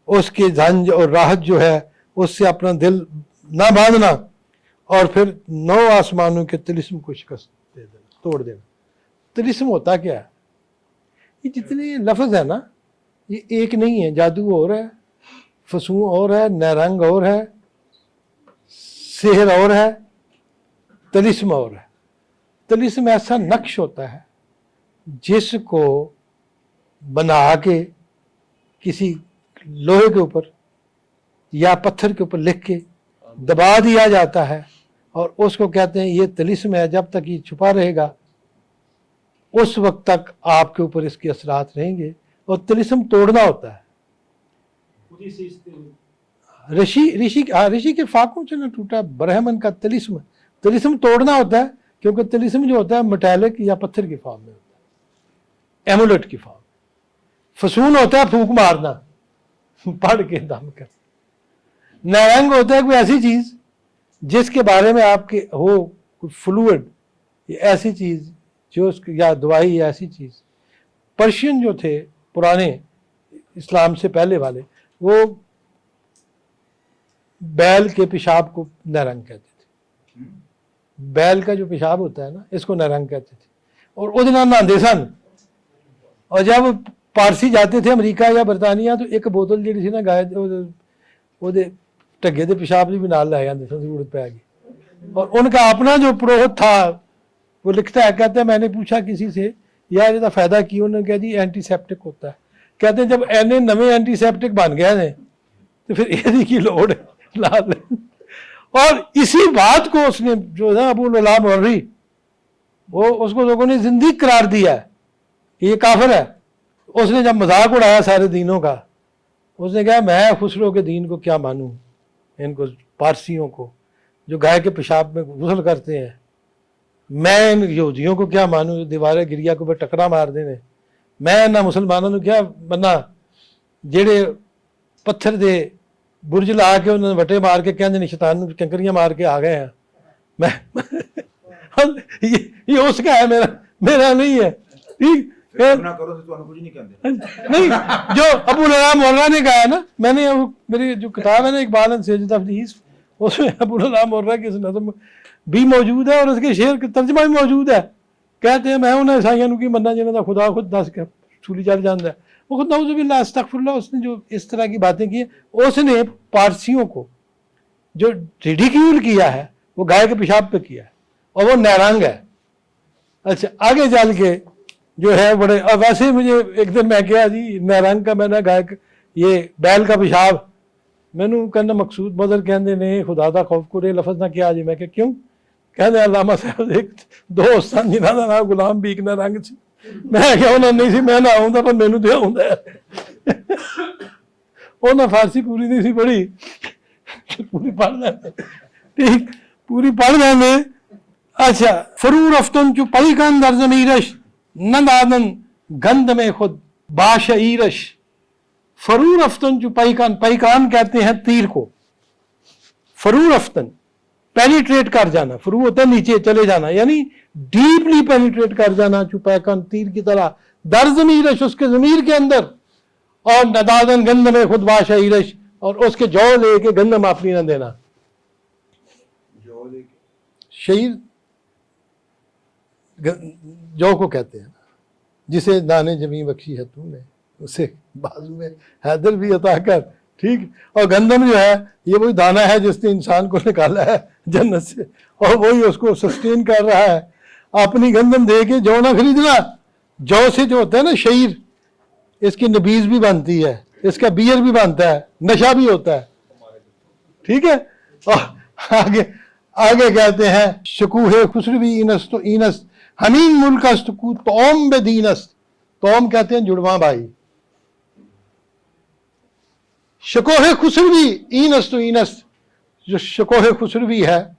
اس کے جھنج اور راحت جو ہے اس سے اپنا دل نہ باندھنا, اور پھر 9 آسمانوں کے طلسم کو شکست دے دینا, توڑ دینا. طلسم ہوتا کیا ہے؟ یہ جتنے لفظ ہیں نا یہ ایک نہیں ہے. جادو اور ہے, فسوں اور ہے, نیرنگ اور ہے, سحر اور ہے, طلسم اور ہے. طلسم ایسا نقش ہوتا ہے جس کو بنا کے کسی لوہے کے اوپر یا پتھر کے اوپر لکھ کے دبا دیا جاتا ہے, اور اس کو کہتے ہیں یہ طلسم ہے. جب تک یہ چھپا رہے گا اس وقت تک آپ کے اوپر اس کے اثرات رہیں گے. اور طلسم توڑنا ہوتا ہے. رشی کے فاقوں سے نہ ٹوٹا برہمن کا طلسم. طلسم توڑنا ہوتا ہے کیونکہ طلسم جو ہوتا ہے میٹالک یا پتھر کی فارم میں ہوتا ہے, ایمولیٹ کی فارم. فسون ہوتا ہے پھونک مارنا, پڑھ کے دم کر. نیرنگ ہوتا ہے کوئی ایسی چیز جس کے بارے میں آپ کے ہو کوئی فلوئڈ, ایسی چیز جو اس یا دوائی یا ایسی چیز. پرشین جو تھے پرانے اسلام سے پہلے والے, وہ بیل کے پیشاب کو نیرنگ کہتے تھے. بیل کا جو پیشاب ہوتا ہے نا اس کو نیرنگ کہتے تھے, اور وہ دن نہاندے سن. اور جب پارسی جاتے تھے امریکہ یا برطانیہ تو ایک بوتل جی سی نا گائے وہ ٹگے دے پیشاب بھی نال لے جاتے سن, ضرورت پہ گئی. اور ان کا اپنا جو پروہت تھا وہ لکھتا ہے, کہتے ہیں میں نے پوچھا کسی سے یار یہ فائدہ کی, انہوں نے کہا جی اینٹی سیپٹک ہوتا ہے. کہتے ہیں جب اینے نویں اینٹی سیپٹک بن گئے ہیں تو پھر یہ کی لوڑ لا لیں. اور اسی بات کو اس نے جو ہے ابو العلا موری وہ اس کو لوگوں نے زندگی قرار دیا ہے. कि ये काफिर है। उसने जब मजाक उड़ाया सारे दीनों का, उसने कहा मैं खुसरो के दीन को क्या मानूं, इनको पारसियों को जो गाय के पेशाब में गुसल करते हैं, मैं इन यहूदियों को क्या मानूं जो दीवारें गिरिया को टकरा मार देने, मैं ना मुसलमानों को क्या बना जेड़े पत्थर दे बुरज ला के उन्होंने वटे मार के कहते शैतान कंकरियां मार के आ गए हैं। मैं ये उसका है, मेरा नहीं है। ठीक ना करो तो कुछ नहीं कहते। नहीं, जो अबू लला मोर्रा ने कहा है ना, मैंने मेरी जो किताब है ना इकबाल एंड सैयद हदीस, उसमें अबू लला मोर्रा की नज़म भी मौजूद है और उसके शेर का तर्जमा भी मौजूद है। कहते हैं मैं उन्हें ईसाइयों की मन्ना जिन्हें का खुदा खुद दस के सूली चढ़ जाता है, वो खुद नाउज़ुबिल्लाह अस्तगफिरुल्लाह, उसने जो इस तरह की बातें की, उसने पारसियों को जो रिडिक्यूल किया है वो गाय के पेशाब पे किया है और वो नैरंग है। अच्छा, आगे चल के जो है बड़े, और वैसे मुझे एक दिन मैं क्या जी नैरंग का, मैंने गाय ये बैल का पेशाब, मैनू कहना मकसूद मदर कहते ने खुदा का खौफ को लफज ना किया जी। मैं क्या क्यों? कहते अल्लामा साहब एक दोस्त सन जिन्हों का नाम गुलाम बीक नैरंग सी। मैं क्या उन्होंने नहीं सी, मैं ना आऊँगा पर मैनू तो आउंदा है। उन्हें फारसी पूरी नहीं सी पढ़ी, पूरी पढ़ लेंदे, ठीक पूरी पढ़ लेंदे। अच्छा, फरूर अफ्तन चु पईकन दर ज़मीरश नंदादन गंद में खुद बाशईरश। फरूर अफ्तन जो पैकान, पैकान कहते हैं तीर को, फरूर अफ्तन पेनिट्रेट कर जाना, फरू होता है नीचे चले जाना, यानी डीपली पेनिट्रेट कर जाना, जो पैकान तीर की तरह, दर ज़मीरश उसके ज़मीर के अंदर, और नदादन गंद में खुद बाशईरश और उसके जौ लेके गंदम अपनी न देना। शहीर जौ को कहते हैं, जिसे दाने जमी बख्शी है तूने, उसे बाजू में हैदर भी अता कर। ठीक, और गंदम जो है ये वही दाना है जिसने इंसान को निकाला है जन्नत से, और वही उसको सस्टेन कर रहा है। अपनी गंदम दे के जौ ना खरीदना। जौ से जो होता है ना शहीर, इसकी नबीज भी बनती है, इसका बियर भी बनता है, नशा भी होता है। ठीक है, और आगे आगे कहते हैं शकूहे खुसरवी इनस तो इनस हमीन मुल्कस्त तोम बेदीनस। तोम कहते हैं जुड़वा भाई। शकोहे खुसरवी ईनस तो ईनस, जो शकोहे खुसरवी है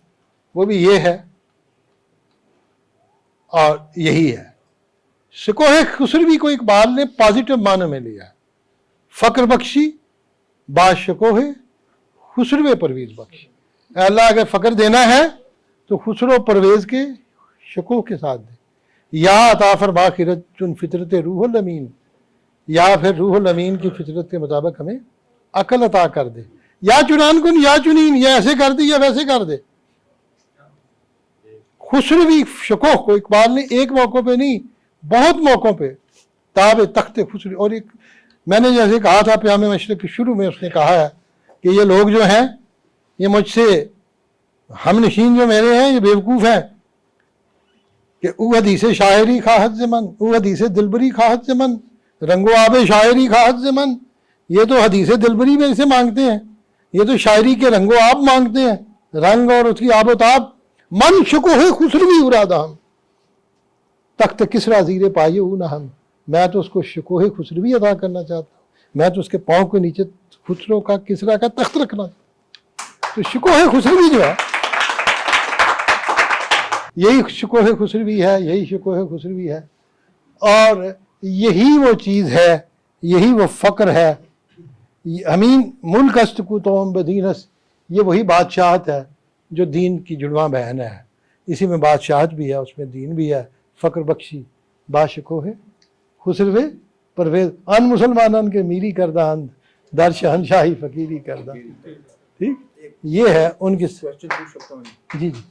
वो भी ये है और यही है। शकोहे खुसरवी को इकबाल ने पॉजिटिव माने में लिया है। फक्र बख्शी बा शकोहे खुसरवे परवेज बख्शी। अल्लाह अगर फक्र देना है तो खुसरो परवेज के शको के साथ दे। या अता फरमा खिरत चुन फितरत रूहुल अमीन, या फिर रूहुल अमीन की फितरत के मुताबिक हमें अकल अता कर दे। या चुनान कुन या चुनीन, या ऐसे कर दे या वैसे कर दे। खुसरवी शको को इकबाल ने एक मौकों पे नहीं बहुत मौकों पे ताब तख्त खुसरवी, और एक मैंने जैसे कहा था प्यामे मशरक के शुरू में, उसने कहा है कि ये लोग जो हैं ये मुझसे हम नशीन जो मेरे हैं ये बेवकूफ़ हैं कि ऊ हदीस शायरी खाहत ज़मन, ऊ हदीस दिलबरी खाहत ज़मन, रंगो आब शायरी खाहत ज़मन। ये तो हदीस दिलबरी में इसे मांगते हैं, ये तो शायरी के रंगो आब मांगते हैं, रंग और उसकी आबोताब। मन शुकोह खुसरवी उरादा हम तख्त किसरा ज़ीरे पाए ऊ ना हम। मैं तो उसको शुकोह खुसरवी अदा करना चाहता हूँ, मैं तो उसके पाँव के नीचे खुसरो का किसरा का तख्त रखना। तो शुकोह खुसरवी जो है यही शुकोह खुसरवी है, यही शुकोह खुसरवी है, और यही वो चीज़ है, यही वो फ़क्र है। अमीन मुल्क अस्तकुतोम बदीनस, ये वही बादशाहत है जो दीन की जुड़वा बहन है। इसी में बादशाहत भी है, उसमें दीन भी है। फ़क्र बख्शी बाशकोह खुसरवे परवेज अन मुसलमानन के मीरी करदा अंद दर शहनशाही फ़कीरी करदा। ठीक, ये है उनकी। क्वेश्चन पूछ सकता हूँ? जी जी।